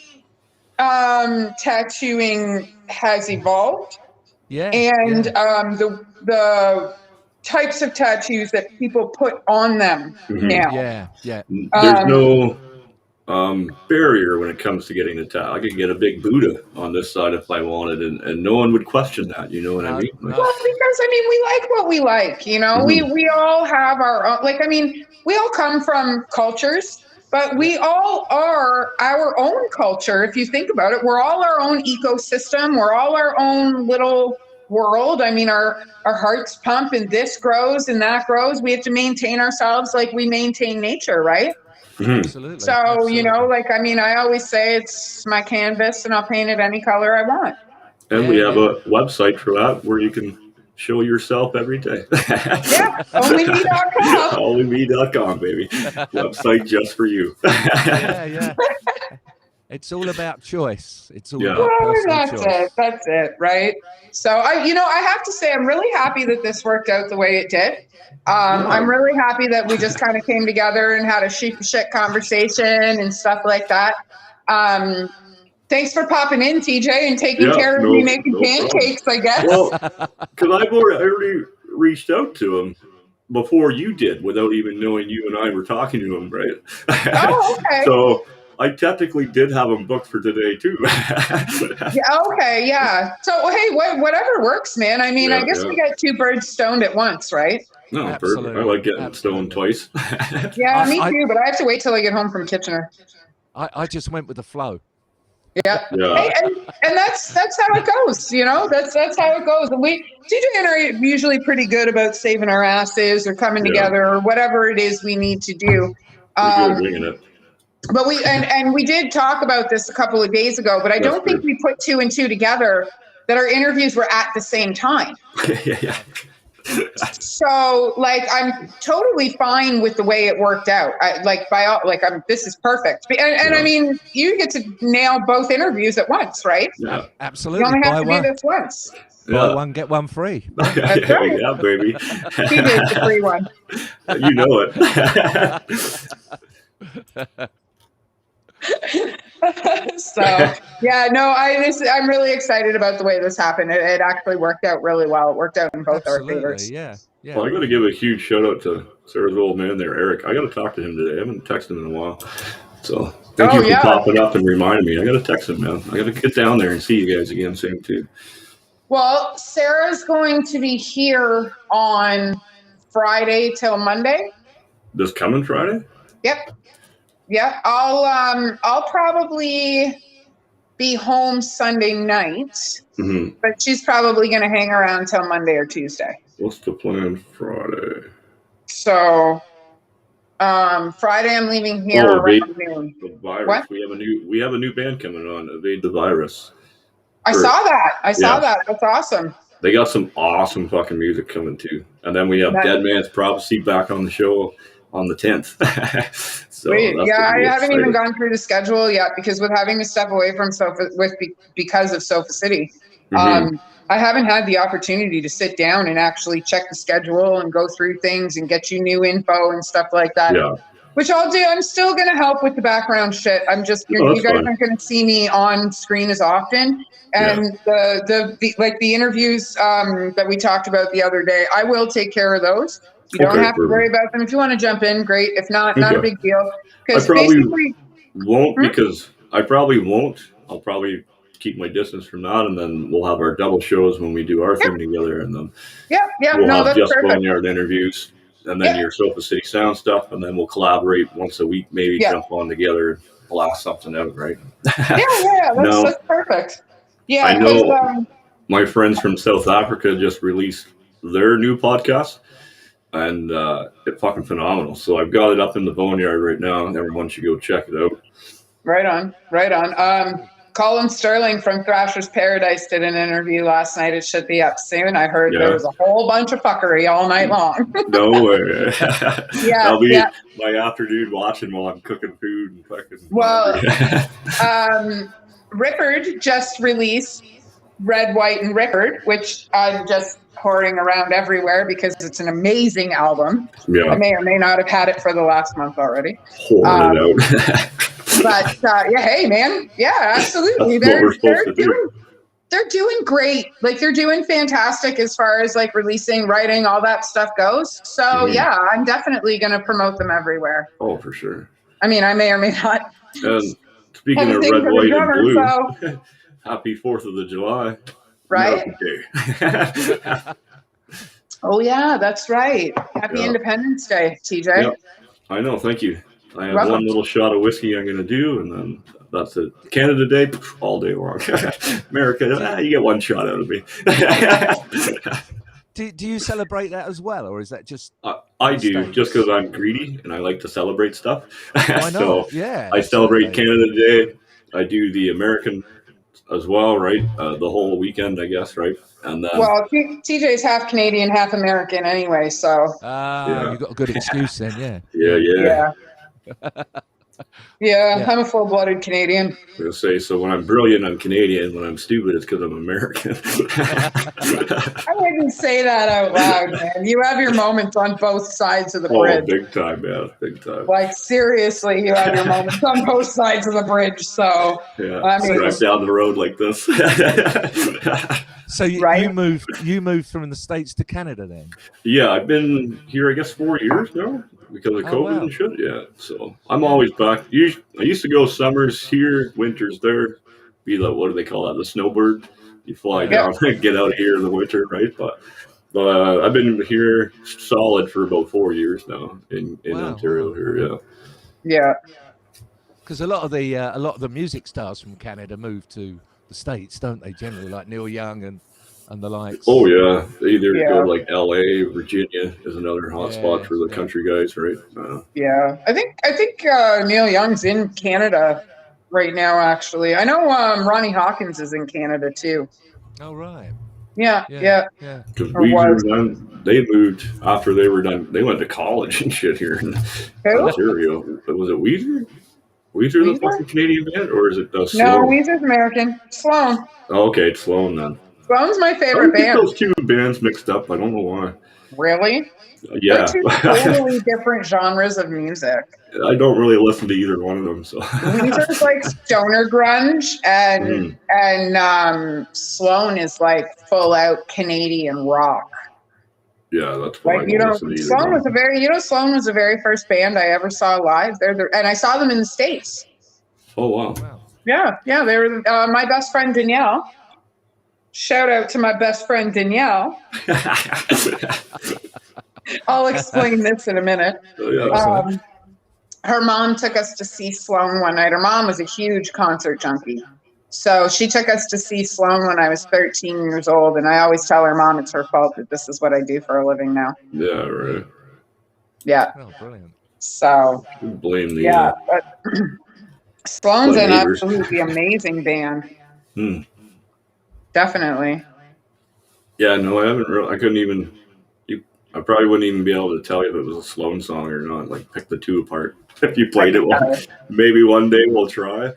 tattooing has evolved. Yeah. and yeah. the types of tattoos that people put on them now. Yeah. Yeah. There's no barrier when it comes to getting a tattoo. I could get a big Buddha on this side if I wanted, and no one would question that. You know what I mean? No. Well, because I mean, we like what we like. You know, we all have our own. Like, I mean, we all come from cultures, but we all are our own culture. If you think about it, we're all our own ecosystem. We're all our own little world. I mean, our hearts pump, and this grows and that grows. We have to maintain ourselves like we maintain nature, right? Absolutely. So, absolutely. you know, like, I mean, I always say it's my canvas and I'll paint it any color I want. And we have a website for that where you can show yourself every day. Yeah, onlyme.com. Onlyme.com, baby. Website just for you. yeah. It's all about choice. It's all about personal choice. That's it, right? So I have to say, I'm really happy that this worked out the way it did. I'm really happy that we just kind of came together and had a shit conversation and stuff like that. Thanks for popping in, TJ, and taking care of me making pancakes, I guess. Well, because I've already reached out to him before you did without even knowing you and I were talking to him, right? Oh, okay. So I technically did have him booked for today, too. Yeah, okay, yeah. So, hey, whatever works, man. I mean, I guess we got two birds stoned at once, right? No, perfect. I like getting stoned twice. Yeah, me too, but I have to wait till I get home from Kitchener. I just went with the flow. Yeah. Hey, and that's how it goes, you know. That's how it goes. And TJ and I are usually pretty good about saving our asses or coming together or whatever it is we need to do. We're good winging it. But we did talk about this a couple of days ago, but I don't think we put two and two together that our interviews were at the same time. Yeah. So, like, I'm totally fine with the way it worked out. This is perfect. And I mean, you get to nail both interviews at once, right? Yeah, You absolutely. only have to do this once. Buy one, get one free. That's right. Yeah, baby. He did the free one. You know it. So yeah, no, I'm really excited about the way this happened. It actually worked out really well. It worked out in both our favors. Yeah. Well, I got to give a huge shout out to Sarah's old man there, Eric. I got to talk to him today. I haven't texted him in a while, so thank you for popping up and reminding me. I got to text him, man. I got to get down there and see you guys again soon too. Well, Sarah's going to be here on Friday till Monday. This coming Friday? Yep. Yeah, I'll probably be home Sunday night, but she's probably going to hang around till Monday or Tuesday. What's the plan Friday? So, Friday I'm leaving here around noon. The virus. What? We have a new band coming on, Evade the Virus. I saw that. That. That's awesome. They got some awesome fucking music coming too, and then we have Dead Man's Prophecy back on the show on the 10th. So I haven't even gone through the schedule yet because with having to step away from because of Sofa City, I haven't had the opportunity to sit down and actually check the schedule and go through things and get you new info and stuff like that. Yeah. Which I'll do. I'm still going to help with the background shit. I'm just, you guys aren't going to see me on screen as often. And the interviews that we talked about the other day, I will take care of those. You don't have to worry about them. If you want to jump in, great. If not, not a big deal. I probably won't because I probably won't. I'll probably keep my distance from that, and then we'll have our double shows when we do our thing together, and then we'll have just Boneyard interviews, and then your Sofa City Sound stuff, and then we'll collaborate once a week, maybe jump on together and blast something out, right? That's perfect. Yeah, I know my friends from South Africa just released their new podcast. And it's fucking phenomenal. So I've got it up in the Boneyard right now. Everyone should go check it out. Right on. Colin Sterling from Thrasher's Paradise did an interview last night. It should be up soon. I heard there was a whole bunch of fuckery all night long. No way. That'll be my afternoon watching while I'm cooking food and fucking. Well, Rippard just released Red, White, and Rippard, which I'm just pouring around everywhere because it's an amazing album. Yeah. I may or may not have had it for the last month already. Pouring it out. But hey, man, absolutely. That's what we're supposed to do. They're doing great. Like, they're doing fantastic as far as like releasing, writing, all that stuff goes. So yeah, I'm definitely going to promote them everywhere. Oh, for sure. I mean, I may or may not. And speaking Have a of thing red, for the white, and drummer, blue, so happy 4th of July. right? American Day. Oh yeah, that's right. Happy Yeah. Independence Day, TJ. Yep. I know. Thank you. I have Welcome. one little shot of whiskey I'm going to do, and then that's it. Canada Day, all day long. America, you get one shot out of me. Do you celebrate that as well, or is that just? I do, States? just because I'm greedy and I like to celebrate stuff. Why not? So Yeah, I celebrate absolutely. Canada Day. I do the American as well, right? The whole weekend, I guess, right? And then Well, TJ's half Canadian, half American anyway, so Yeah. You got a good excuse then, yeah. yeah. Yeah, I'm a full-blooded Canadian. I was gonna say, so when I'm brilliant, I'm Canadian. When I'm stupid, it's because I'm American. I wouldn't say that out loud, man. You have your moments on both sides of the bridge. Big time, man, big time. Like, seriously, you have your moments on both sides of the bridge. So, Yeah, I mean, drive down the road like this. So you Right. moved from the States to Canada then? Yeah, I've been here, I guess, 4 years now because of COVID wow. and shit. Yeah, so I'm always back. I used to go summers here, winters there. Be the, what do they call that? The snowbird. You fly down and get out of here in the winter, right? But I've been here solid for about 4 years now in Ontario here. Yeah. Yeah. Because a lot of the music stars from Canada move to the States, don't they? Generally, like Neil Young and the likes. Oh yeah, they either go to like L.A., Virginia is another hot spot for the country guys, right? Yeah, I think Neil Young's in Canada right now. Actually, I know Ronnie Hawkins is in Canada too. Oh right. Yeah. Because Weezer, they moved after they were done. They went to college and shit here in Ontario. Was it Weezer? Weezer the fucking Canadian band, or is it Sloan? No, Weezer's American. Sloan. Oh, okay, it's Sloan then. Sloan's my favorite band. Those two bands mixed up. I don't know why. Really? Yeah. They're two totally different genres of music. I don't really listen to either one of them. So Weezer's like stoner grunge, and Sloan is like full out Canadian rock. Yeah, that's why like Sloan was the very first band I ever saw live. And I saw them in the States. Oh wow. Yeah, they were my best friend Danielle. Shout out to my best friend Danielle. I'll explain this in a minute. Her mom took us to see Sloan one night. Her mom was a huge concert junkie. So she took us to see Sloan when I was 13 years old. And I always tell her mom it's her fault that this is what I do for a living now. Yeah, right. Yeah. Oh, brilliant. So blame the but Sloan's an absolutely amazing band. Definitely. Yeah, no, I haven't really. I couldn't even. I probably wouldn't even be able to tell you if it was a Sloan song or not. Like, pick the two apart. If you played it maybe one day we'll try.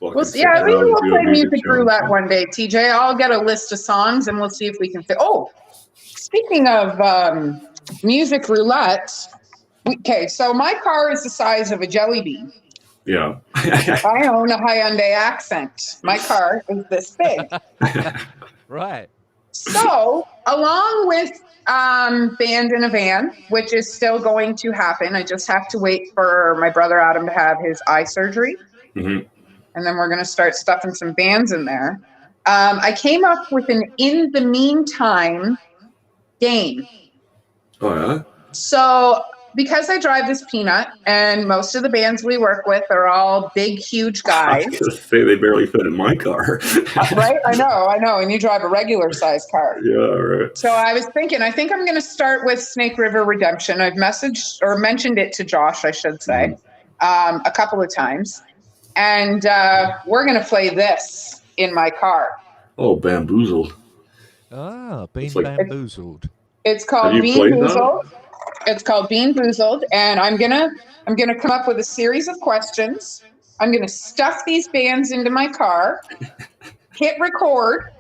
Maybe we'll play music roulette one day, TJ. I'll get a list of songs and we'll see if we can fit. Oh, speaking of music roulette. Okay, so my car is the size of a jelly bean. Yeah. I own a Hyundai Accent. My car is this big. Right. So, along with Band in a Van, which is still going to happen, I just have to wait for my brother Adam to have his eye surgery. Mm-hmm. And then we're going to start stuffing some bands in there. I came up with an in the meantime game. Oh, yeah? So, because I drive this Peanut, and most of the bands we work with are all big, huge guys. I was going to say they barely fit in my car. Right? I know. And you drive a regular size car. Yeah, right. So I was thinking, I think I'm going to start with Snake River Redemption. I've mentioned it to Josh, I should say, a couple of times. And we're going to play this in my car. Oh, Bamboozled. Ah, Bamboozled. It's called Bean Boozled. It's called Bean Boozled, and I'm gonna come up with a series of questions. I'm gonna stuff these bands into my car, hit record,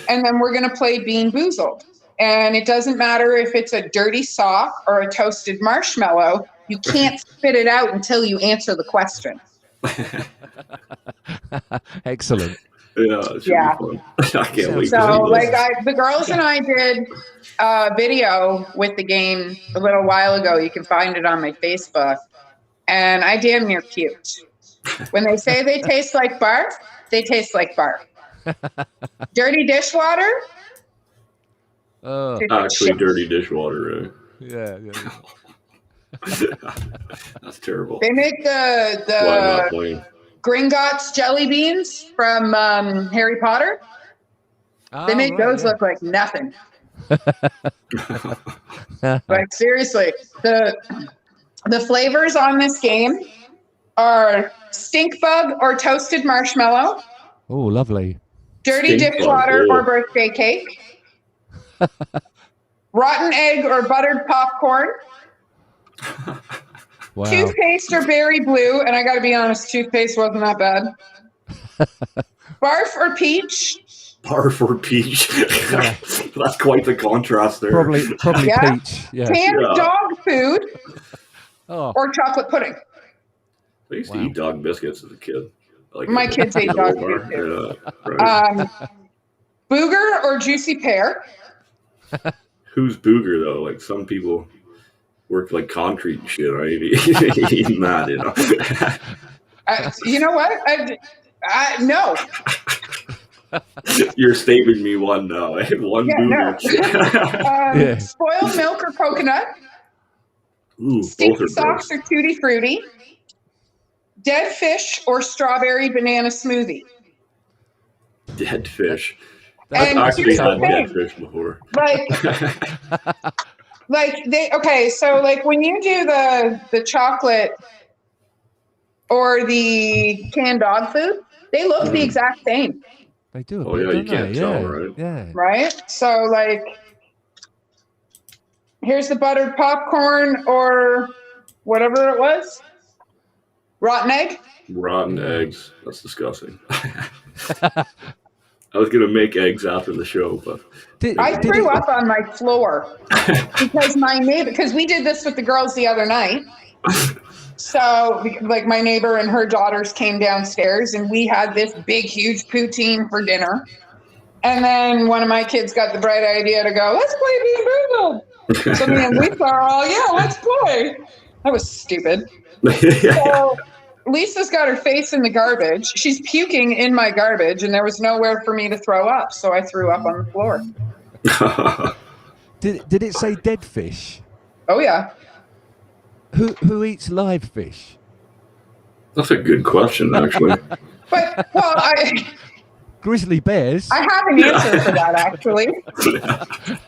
and then we're gonna play Bean Boozled. And it doesn't matter if it's a dirty sock or a toasted marshmallow. You can't spit it out until you answer the question. Excellent. Yeah, it should Yeah. be fun. I can't wait to So, see like, this. the girls and I did a video with the game a little while ago. You can find it on my Facebook. And I damn near puked. When they say they taste like barf, they taste like barf. Dirty dishwater? Oh, Tastes like Actually, shit. dirty dishwater, right? yeah. That's terrible. They make That's why I'm not the playing. Gringotts jelly beans from Harry Potter. They make those look like nothing. Like, seriously, the flavors on this game are stink bug or toasted marshmallow, Oh, lovely. dirty Stink bug, dishwater ew. or birthday cake, rotten egg or buttered popcorn, Wow. toothpaste or berry blue, and I got to be honest, toothpaste wasn't that bad. Barf or peach, Barf or peach. Yeah. That's quite the contrast there. Probably Yeah. peach. Yeah. canned Yeah. dog food, Oh, or chocolate pudding. I used to Wow. eat dog biscuits as a kid. Like My kids ate dog food food. Right. Booger or juicy pear. Who's booger though? Like some people work like concrete and shit, right? Eating that, you know. You know what? No. You're stating me one now. I had one Yeah, booger. Yeah. Spoiled milk or coconut. Ooh, both Stinky are socks gross. or tutti frutti. Dead fish or strawberry banana smoothie. Dead fish. And I've actually here's the had thing. dead fish before. So like when you do the chocolate or the canned dog food, they look the exact same, They do. Oh, yeah, you don't can't they? tell, Yeah. right? Yeah. right? So like, here's the buttered popcorn or whatever it was. Rotten egg. Rotten eggs. That's disgusting. I was gonna make eggs after the show, but I threw up on my floor because my neighbor, because we did this with the girls the other night. So, like, my neighbor and her daughters came downstairs, and we had this big, huge poutine for dinner. And then one of my kids got the bright idea to go, let's play Bean Boozled. So me and Lisa are all, yeah, let's play. That was stupid. So Lisa's got her face in the garbage. She's puking in my garbage, and there was nowhere for me to throw up, so I threw up on the floor. Did it say dead fish? Oh yeah. Who eats live fish? That's a good question, actually. But Grizzly bears. I have an answer for that, actually.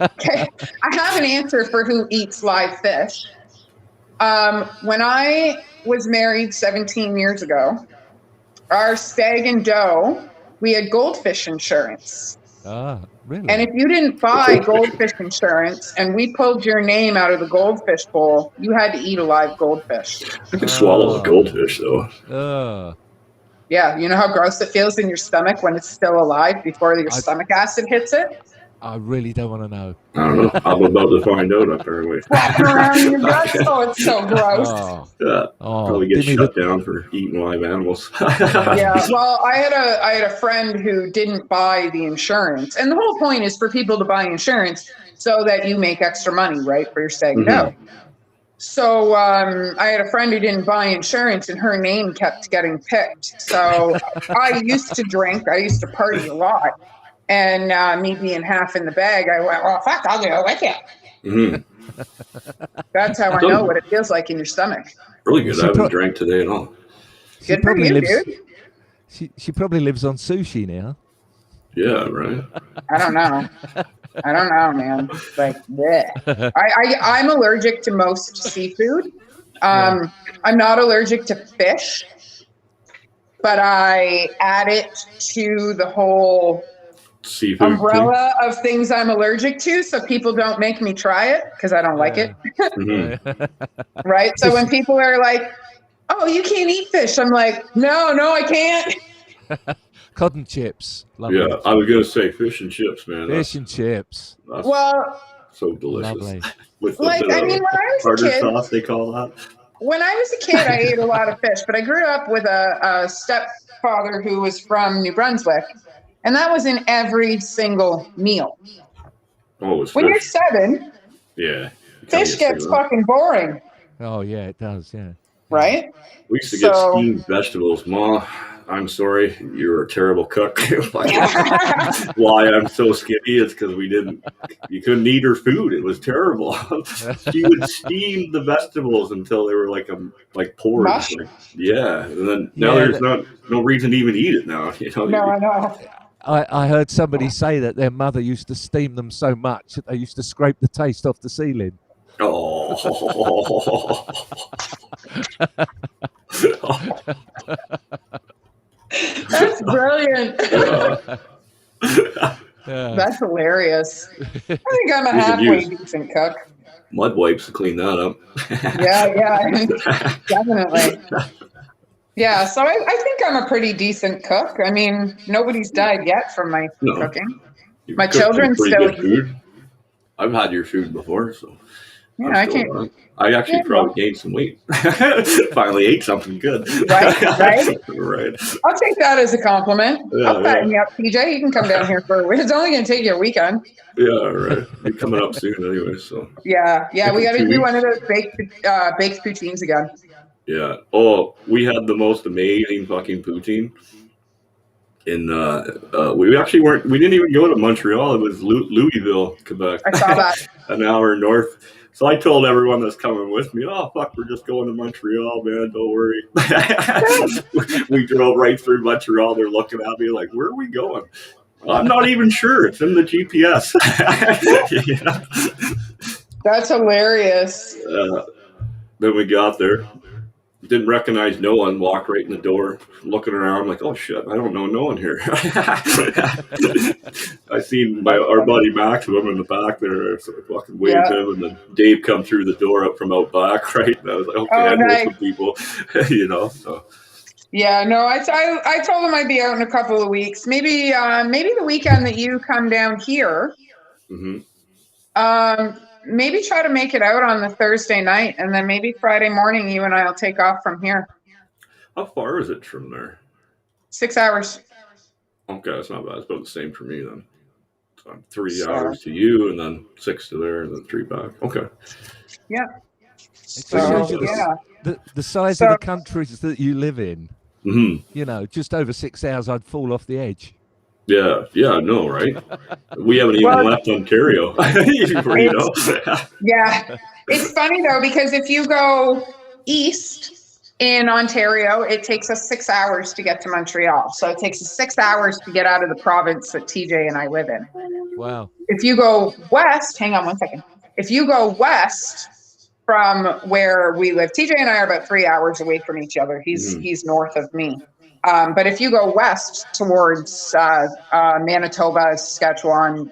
Okay. I have an answer for who eats live fish. When I was married 17 years ago, our stag and doe, we had goldfish insurance. Ah, really? And if you didn't buy goldfish insurance and we pulled your name out of the goldfish bowl, you had to eat a live goldfish. I could swallow a goldfish, though. Yeah, you know how gross it feels in your stomach when it's still alive before your stomach acid hits it? I really don't want to know. I don't know. I'm about to find out, apparently. Flapping around in your guts. Oh, it's so gross. Yeah, probably get give me shut down for eating live animals. Yeah, well, I had a friend who didn't buy the insurance, and the whole point is for people to buy insurance so that you make extra money, right, for your stag and doe. So I had a friend who didn't buy insurance, and her name kept getting picked. So I used to drink. I used to party a lot, and me being half in the bag, I went, "Well, fuck, I'll do it with you." That's how I know what it feels like in your stomach. Really good. I haven't drank today at all. Good for you, dude. She probably lives on sushi now. Yeah, right. I don't know. I don't know, man. Like, bleh. I'm allergic to most seafood. I'm not allergic to fish, but I add it to the whole seafood umbrella of things I'm allergic to, so people don't make me try it because I don't like it. Right? So when people are like, "Oh, you can't eat fish," I'm like, "No, I can't." Cotton chips. Yeah, I was gonna say fish and chips, man. Fish and chips. That's well, so delicious. Lovely. With the like, I mean, when I was a tartar kid, sauce, they call that. When I was a kid, I ate a lot of fish, but I grew up with a stepfather who was from New Brunswick, And that was in every single meal. Oh, it was When you're fish. 7, Yeah. fish gets fucking boring, Oh yeah, it does. Yeah. right? We used to get steamed vegetables. Ma, I'm sorry, you're a terrible cook. Why I'm so skinny is because you couldn't eat her food. It was terrible. She would steam the vegetables until they were like porridge. Mush? Yeah, and then now there's no reason to even eat it now. No, I know. I heard somebody say that their mother used to steam them so much that they used to scrape the taste off the ceiling. Oh. That's brilliant. That's hilarious. I think I'm a halfway decent cook. Mud wipes to clean that up. Yeah, definitely. Yeah, so I think I'm a pretty decent cook. I mean, nobody's died yet from my cooking. My children still food. I've had your food before, so yeah, I actually probably gained some weight. Finally ate something good. Right. Right. I'll take that as a compliment. I'll fatten you up, TJ. You can come down here for a week. It's only going to take you a weekend. Yeah, right. You're coming up soon anyway, so. Yeah, we got to do one of those baked poutines again. Yeah. Oh, we had the most amazing fucking poutine. We didn't even go to Montreal. It was Louisville, Quebec. I saw that. An hour north. So I told everyone that's coming with me, oh, fuck, we're just going to Montreal, man. Don't worry. We drove right through Montreal. They're looking at me like, where are we going? I'm not even sure. It's in the GPS. That's hilarious. Then we got there. Didn't recognize no one, walked right in the door, looking around, I'm like, oh shit, I don't know no one here. I seen our buddy Max with him in the back there, so I fucking waved him, and then Dave come through the door up from out back, right? And I was like, okay, I know some people, so. Yeah, no, I told him I'd be out in a couple of weeks. Maybe the weekend that you come down here. Mm-hmm. Maybe try to make it out on the Thursday night, and then maybe Friday morning you and I will take off from here. How far is it from there? 6 hours. Okay, that's not bad. It's about the same for me then. So I'm 3 hours to you, and then 6 to there, and then 3 back. Okay. Yeah. So, the size of the countries that you live in. Mm-hmm. Just over 6 hours, I'd fall off the edge. Yeah, I know, right? We haven't even left Ontario. Yeah. It's funny, though, because if you go east in Ontario, it takes us 6 hours to get to Montreal. So it takes us 6 hours to get out of the province that TJ and I live in. Wow. If you go west, hang on one second. If you go west from where we live, TJ and I are about 3 hours away from each other. He's north of me. But if you go west towards Manitoba, Saskatchewan,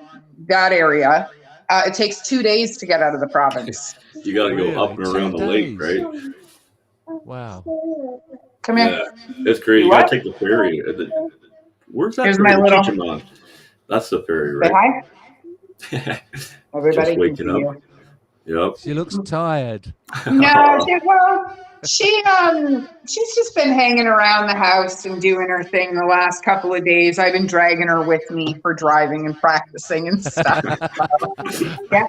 that area, it takes 2 days to get out of the province. You got to go up and around the lake, right? Wow. Come here. Yeah, it's crazy. You got to take the ferry. Where's that? Here's ferry? my little. That's the ferry, right? Say hi. Everybody just waking up. Yep. She looks tired. No, she's just been hanging around the house and doing her thing the last couple of days. I've been dragging her with me for driving and practicing and stuff. Yeah.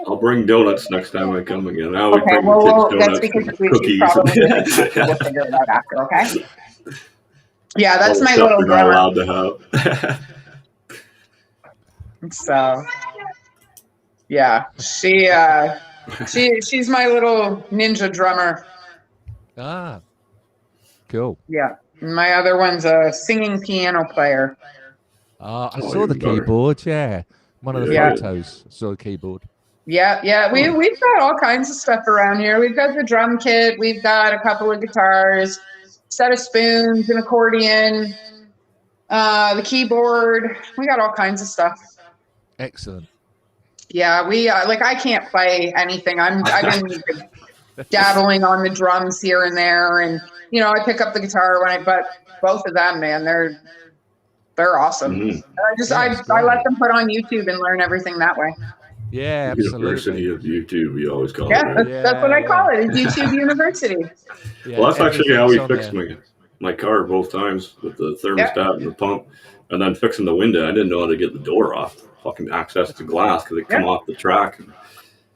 I'll bring donuts next time I come again. Now Okay, that's because cookies. We'll figure it out after, okay? Yeah, that's my little you're not allowed to have. So, yeah, she's my little ninja drummer. Ah, cool. Yeah, my other one's a singing piano player. I saw the keyboard. Yeah, one of the photos. Saw the keyboard. Yeah. We've got all kinds of stuff around here. We've got the drum kit. We've got a couple of guitars, set of spoons, an accordion, the keyboard. We got all kinds of stuff. Excellent. Yeah, we I can't play anything. I've been dabbling on the drums here and there, and I pick up the guitar but both of them, man, they're awesome. Mm-hmm. I let them put on YouTube and learn everything that way. Yeah, absolutely. University of YouTube, you always call it. Yeah, that's what I call it. It's YouTube University. Yeah, well, that's actually how we fixed my my car both times with the Yeah. thermostat and the pump, and then fixing the window. I didn't know how to get the door off, fucking access to glass because it come Yeah. off the track. And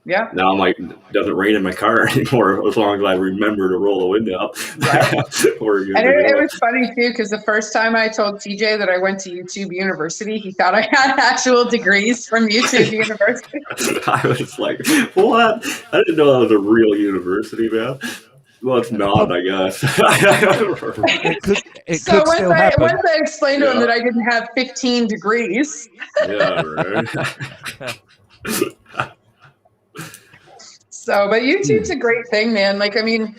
Yeah. now I'm like, it doesn't rain in my car anymore as long as I remember to roll the window up. Right. We're good And to it go. was funny too, because the first time I told TJ that I went to YouTube University, he thought I had actual degrees from YouTube University. I was like, what? I didn't know that was a real university, man. Well, it's not, I guess. It So could still happen. once I explained to him Yeah. that I didn't have 15 degrees. Yeah, right. So, but YouTube's a great thing, man. Like, I mean,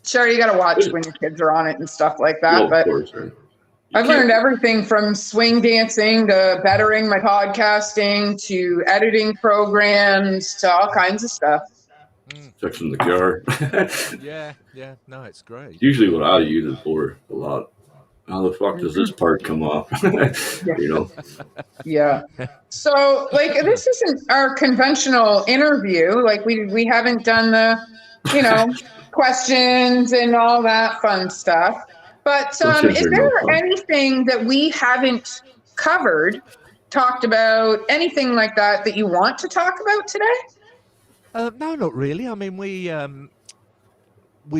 sure, you got to watch when your kids are on it and stuff like that. Well, but of course, right. I've learned everything from swing dancing to bettering my podcasting to editing programs to all kinds of stuff. Fixing the car. Yeah. No, it's great. Usually what I use it for a lot. How the fuck does this part come off? You know? Yeah. So, like, this isn't our conventional interview. Like, we haven't done the, questions and all that fun stuff. But is there anything that we haven't covered, talked about, anything like that you want to talk about today? No, not really. I mean, we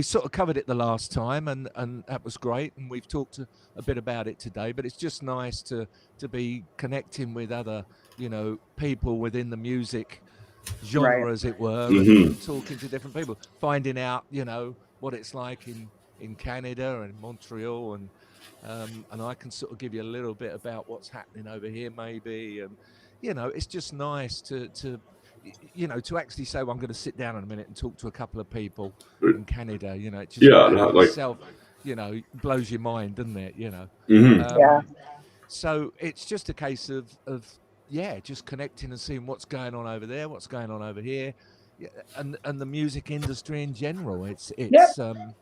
sort of covered it the last time, and that was great. And we've talked a bit about it today. But it's just nice to be connecting with other, people within the music genre, Right. as it were, and talking to different people, finding out, what it's like in Canada and Montreal, and I can sort of give you a little bit about what's happening over here, maybe, and it's just nice to actually say, well, I'm going to sit down in a minute and talk to a couple of people in Canada. It just itself, blows your mind, doesn't it? Yeah. So it's just a case of just connecting and seeing what's going on over there, what's going on over here, and the music industry in general. It's a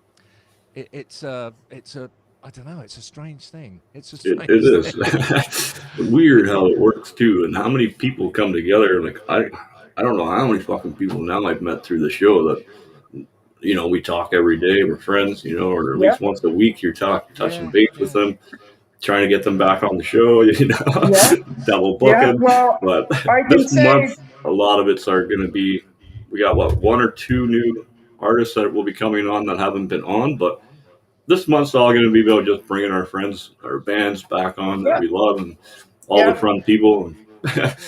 I don't know. It's a strange thing. It's a strange it is thing. weird how it works too, and how many people come together. Like I don't know how many fucking people now I've met through the show that we talk every day. We're friends, or at least once a week you're touching base with them, trying to get them back on the show. Double booking. Well, but I can this month a lot of it's are going to be. We got one or two new artists that will be coming on that haven't been on, but this month's all going to be about just bringing our friends, our bands back on that we love, and all the fun people. And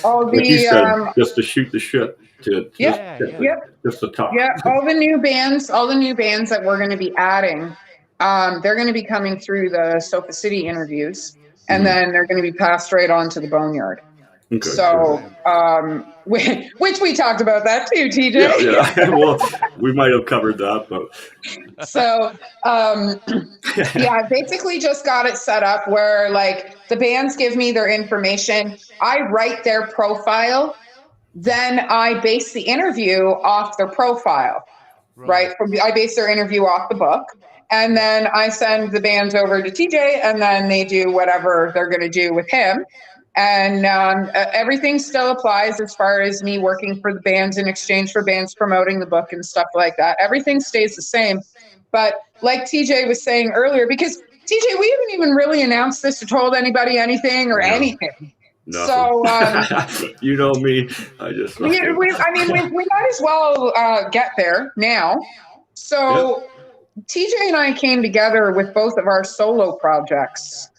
like you said, just to shoot the shit, just to talk. Yeah, all the new bands that we're going to be adding, they're going to be coming through the Sofa City interviews, and then they're going to be passed right on to the Boneyard. Okay, so, which we talked about that too, TJ. Yeah. Well, we might have covered that, but so, basically just got it set up where like the bands give me their information, I write their profile, then I base the interview off their profile, right? I base their interview off the book. And then I send the bands over to TJ, and then they do whatever they're going to do with him. And everything still applies as far as me working for the bands in exchange for bands promoting the book and stuff like that. Everything stays the same. But like TJ was saying earlier, because TJ, we haven't even really announced this or told anybody anything or anything. Nothing. So you know me, I just we might as well get there now. So TJ and I came together with both of our solo projects.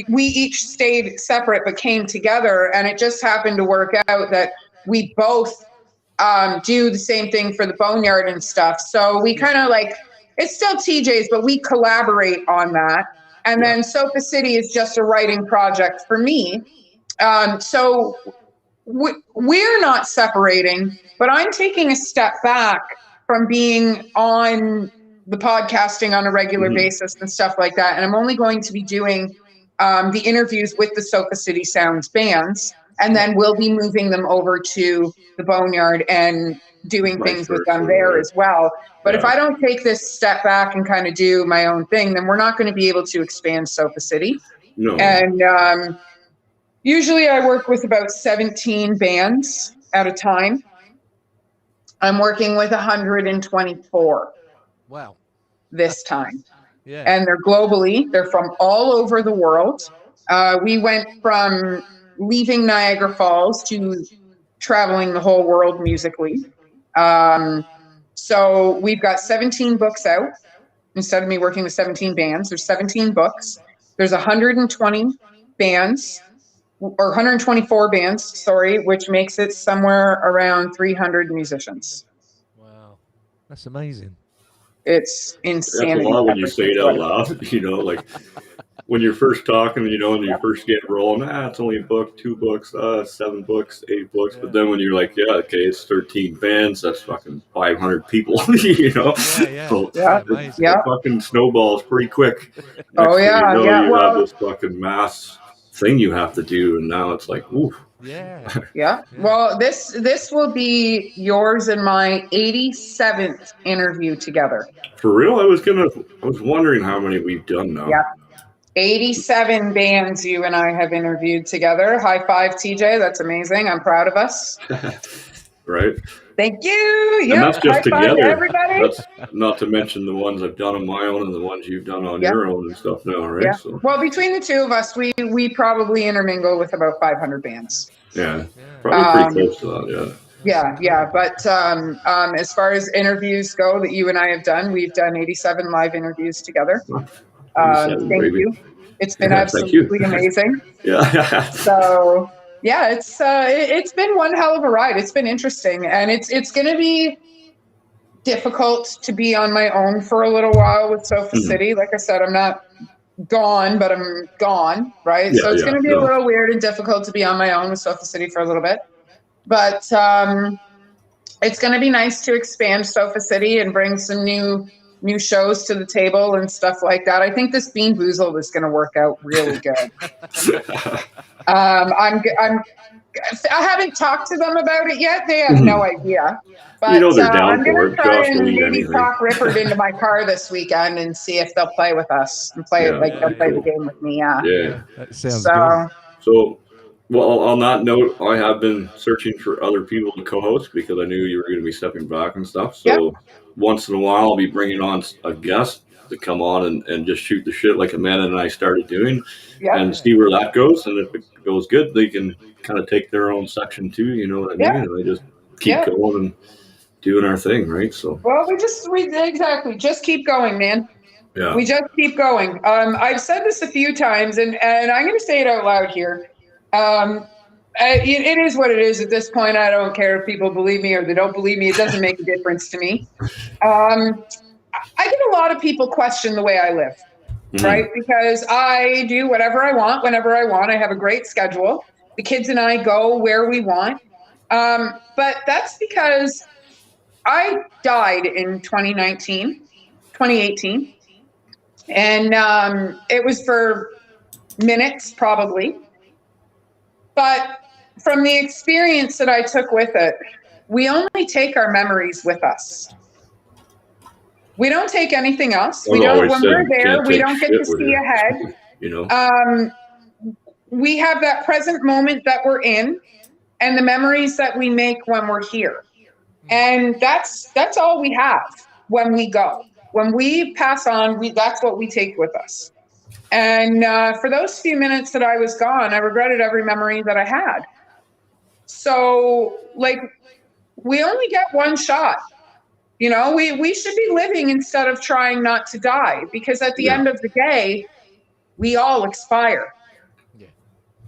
We each stayed separate but came together, and it just happened to work out that we both do the same thing for the Boneyard and stuff. So we kind of like, it's still TJ's, but we collaborate on that. And then Sofa City is just a writing project for me. So we're not separating, but I'm taking a step back from being on the podcasting on a regular basis and stuff like that. And I'm only going to be doing the interviews with the Sofa City Sounds bands, and then we'll be moving them over to the Boneyard and doing things with them there as well. But if I don't take this step back and kind of do my own thing, then we're not going to be able to expand Sofa City. No. And usually I work with about 17 bands at a time. I'm working with 124. Wow. this time. Yeah. And they're globally, they're from all over the world. We went from leaving Niagara Falls to traveling the whole world musically. So we've got 17 books out. Instead of me working with 17 bands, there's 17 books. There's 120 bands, or 124 bands, sorry, which makes it somewhere around 300 musicians. Wow. That's amazing. It's That's a insanity. lot when you say it out loud, like when you're first talking, and you first get rolling, it's only a book, 2 books, 7 books, 8 books. Yeah. But then when you're like, yeah, okay, it's 13 bands, that's fucking 500 people, Yeah. So Yeah. Amazing. it fucking snowballs pretty quick. Oh, Next thing yeah, you know, yeah. you Well, have this fucking mass thing you have to do, and now it's like, oof. Yeah. yeah. Well, this will be yours and my 87th interview together. For real, I was wondering how many we've done now. Yeah. 87 bands you and I have interviewed together. High five, TJ. That's amazing. I'm proud of us. Right? Thank you. And Yep. that's just High five to together. everybody. That's not to mention the ones I've done on my own and the ones you've done on your own and stuff now, right? Yeah. So Well, between the two of us, we probably intermingle with about 500 bands. yeah, probably pretty close to that. Yeah. But as far as interviews go that you and I have done, we've done 87 live interviews together. Thank you. It's been absolutely amazing. Yeah. So yeah, it's been one hell of a ride. It's been interesting, and it's going to be difficult to be on my own for a little while with Sofa City. Like I said, I'm not gone, but I'm gone, right? So it's going to be a little weird and difficult to be on my own with Sofa City for a little bit. But it's going to be nice to expand Sofa City and bring some new shows to the table and stuff like that. I think this Bean Boozled is going to work out really good. I haven't talked to them about it yet. They have no idea. But they're down I'm going to try and maybe anything. talk Rippard into my car this weekend and see if they'll play with us and play they'll play the game with me. Yeah. That sounds good. So, well, on that note, I have been searching for other people to co-host because I knew you were going to be stepping back and stuff. So once in a while, I'll be bringing on a guest to come on and just shoot the shit like Amanda and I started doing and see where that goes. And if it goes good, they can kind of take their own section too. You know what I mean? And I just keep going and doing our thing, right? So well, we exactly just keep going, man. Yeah, we just keep going. I've said this a few times, and I'm going to say it out loud here. It is what it is at this point. I don't care if people believe me or they don't believe me. It doesn't make a difference to me. I get a lot of people question the way I live, right? Because I do whatever I want, whenever I want. I have a great schedule. The kids and I go where we want. But that's because I died in 2018. And it was for minutes, probably. But from the experience that I took with it, we only take our memories with us. We don't take anything else. We don't. When we're there, we don't get to see ahead. We have that present moment that we're in, and the memories that we make when we're here, and that's all we have when we go. When we pass on, that's what we take with us. And for those few minutes that I was gone, I regretted every memory that I had. So, we only get one shot. We should be living instead of trying not to die, because at the end of the day, we all expire. Yeah.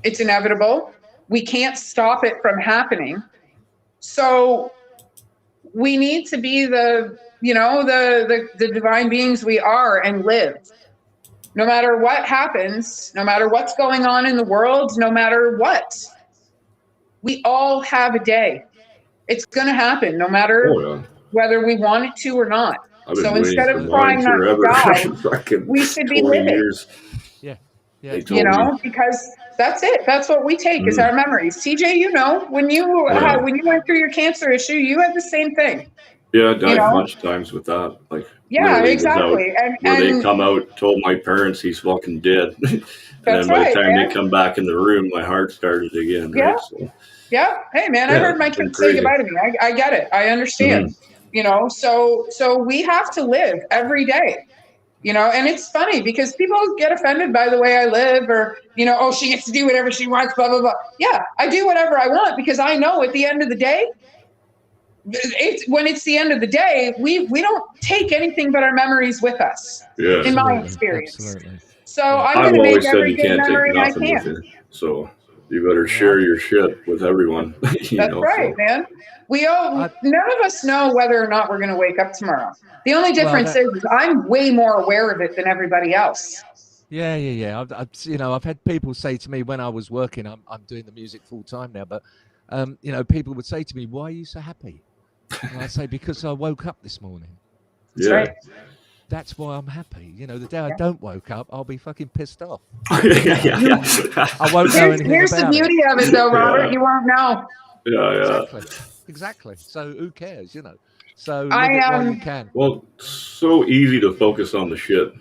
It's inevitable. We can't stop it from happening. So we need to be the divine beings we are and live. No matter what happens, no matter what's going on in the world, no matter what, we all have a day. It's going to happen no matter whether we want it to or not. So instead of trying not to die, we should be living. Years. Yeah. Because that's it. That's what we take is our memories. TJ, when you went through your cancer issue, you had the same thing. Yeah, I died a bunch of times with that. Exactly. They come out, told my parents he's fucking dead. And then by the time they come back in the room, my heart started again. Yeah. Right? So, Hey, man, I heard my kids say goodbye to me. I get it. I understand. So we have to live every day. And it's funny because people get offended by the way I live, or, oh, she gets to do whatever she wants, blah, blah, blah. Yeah, I do whatever I want because I know at the end of the day, when it's the end of the day, we don't take anything but our memories with us, in my experience. Absolutely. So I'm going to make every good memory I can. With you, so you better share your shit with everyone. That's right, man. None of us know whether or not we're going to wake up tomorrow. The only difference is I'm way more aware of it than everybody else. Yeah. I've had people say to me when I was working, I'm doing the music full time now, but people would say to me, "Why are you so happy?" And I say, "Because I woke up this morning." That's right. That's why I'm happy. The day I don't woke up, I'll be fucking pissed off. I won't know anything Here's about the beauty of it, though, Robert. You won't know. Yeah. Exactly. So who cares, So live it while you can. Well, it's so easy to focus on the shit.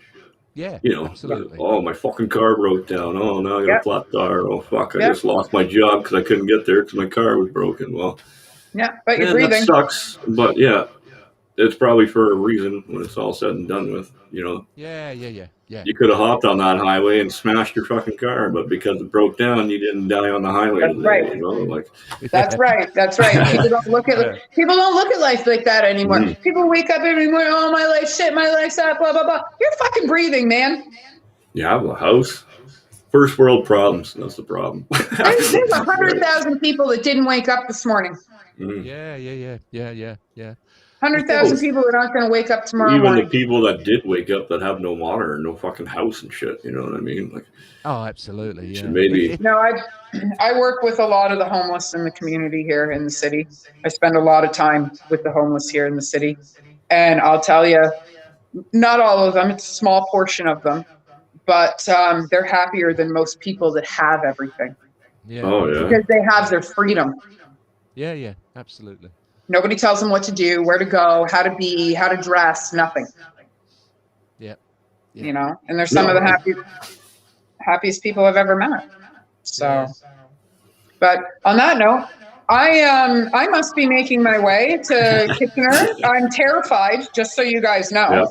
Yeah, absolutely. Oh, my fucking car broke down. Oh, now I got a flat tire. Oh, fuck, I just lost my job because I couldn't get there because my car was broken. Well, but you're breathing. That sucks, but it's probably for a reason when it's all said and done with, Yeah. You could have hopped on that highway and smashed your fucking car, but because it broke down, you didn't die on the highway. That's right. That's right. That's right. People don't look at life like that anymore. Mm-hmm. People wake up every morning, oh, my life's shit, my life's that, blah, blah, blah. You're fucking breathing, man. You have a house. First world problems. That's the problem. There's 100,000 people that didn't wake up this morning. Mm. Yeah. 100,000 people are not going to wake up tomorrow morning. Even the people that did wake up that have no water and no fucking house and shit. You know what I mean? Like, oh, absolutely. Yeah. Maybe. No, I work with a lot of the homeless in the community here in the city. I spend a lot of time with the homeless here in the city. And I'll tell you, not all of them. It's a small portion of them. But they're happier than most people that have everything. Yeah. Oh, yeah. Because they have their freedom. Yeah, absolutely. Nobody tells them what to do, where to go, how to be, how to dress, nothing. Yeah. And they're some of the happiest people I've ever met. So, but on that note, I must be making my way to Kitchener. I'm terrified, just so you guys know. Yeah.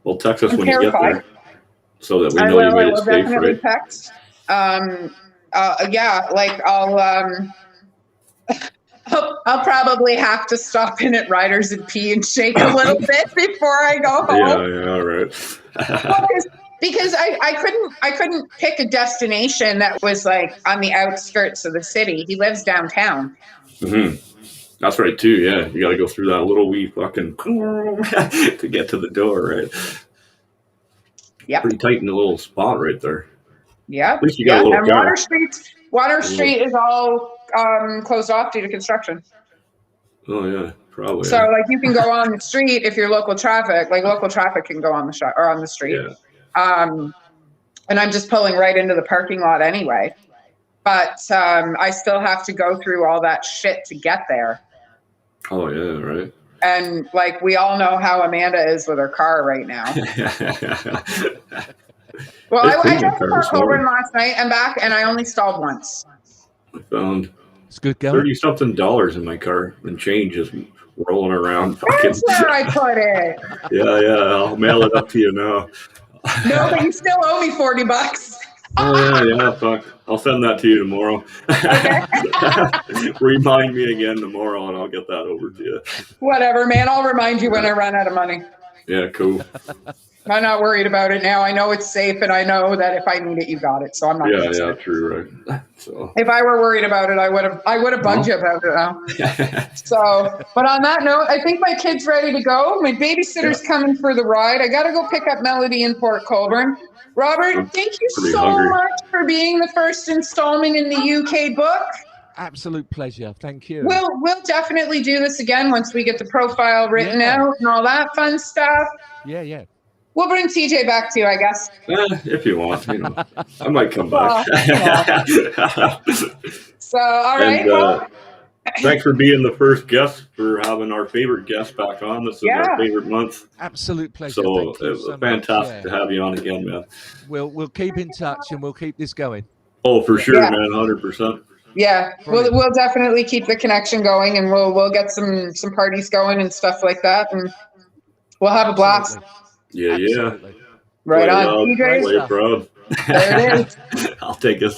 Well, text us when you get there, so that we know you made it safe, right? Text. I'll probably have to stop in at Riders and pee and shake a little bit before I go home. Yeah, all right. Because I couldn't pick a destination that was like on the outskirts of the city. He lives downtown. Mm-hmm. That's right too. Yeah, you got to go through that little wee fucking to get to the door, right? Yeah. Pretty tight in the little spot right there. Yeah. At least you got a little car. Water Street is all closed off due to construction. Oh yeah, probably. So like you can go on the street if you're local traffic. Like local traffic can go on the street. Yeah. And I'm just pulling right into the parking lot anyway. But I still have to go through all that shit to get there. Oh yeah, right. And like we all know how Amanda is with her car right now. Well, I drove to Park Holborn last night and back, and I only stalled once. I found it's good going. $30-something in my car, and change is rolling around. That's where I put it. Yeah, I'll mail it up to you now. No, but you still owe me $40. Oh yeah, fuck. I'll send that to you tomorrow. Okay. Remind me again tomorrow, and I'll get that over to you. Whatever, man. I'll remind you when I run out of money. Yeah, cool. I'm not worried about it now. I know it's safe, and I know that if I need it, you got it. So I'm not. Yeah, true, right. So if I were worried about it, I would have bugged you about it now. So, but on that note, I think my kid's ready to go. My babysitter's coming for the ride. I got to go pick up Melody in Port Colborne. Robert, thank you so much for being the first installment in the UK book. Absolute pleasure. Thank you. We'll definitely do this again once we get the profile written out and all that fun stuff. Yeah. We'll bring TJ back to you, I guess. If you want, I might come back. So, all right. Thanks for being the first guest, for having our favorite guest back on. This is our favorite month. Absolute pleasure. So it was fantastic to have you on again, man. We'll keep in touch and we'll keep this going. Oh, for sure, man, 100%. Yeah, we'll definitely keep the connection going, and we'll get some parties going and stuff like that, and we'll have a blast. Yeah. Right Play on. loud, TJ, play proud. there it is. I'll take a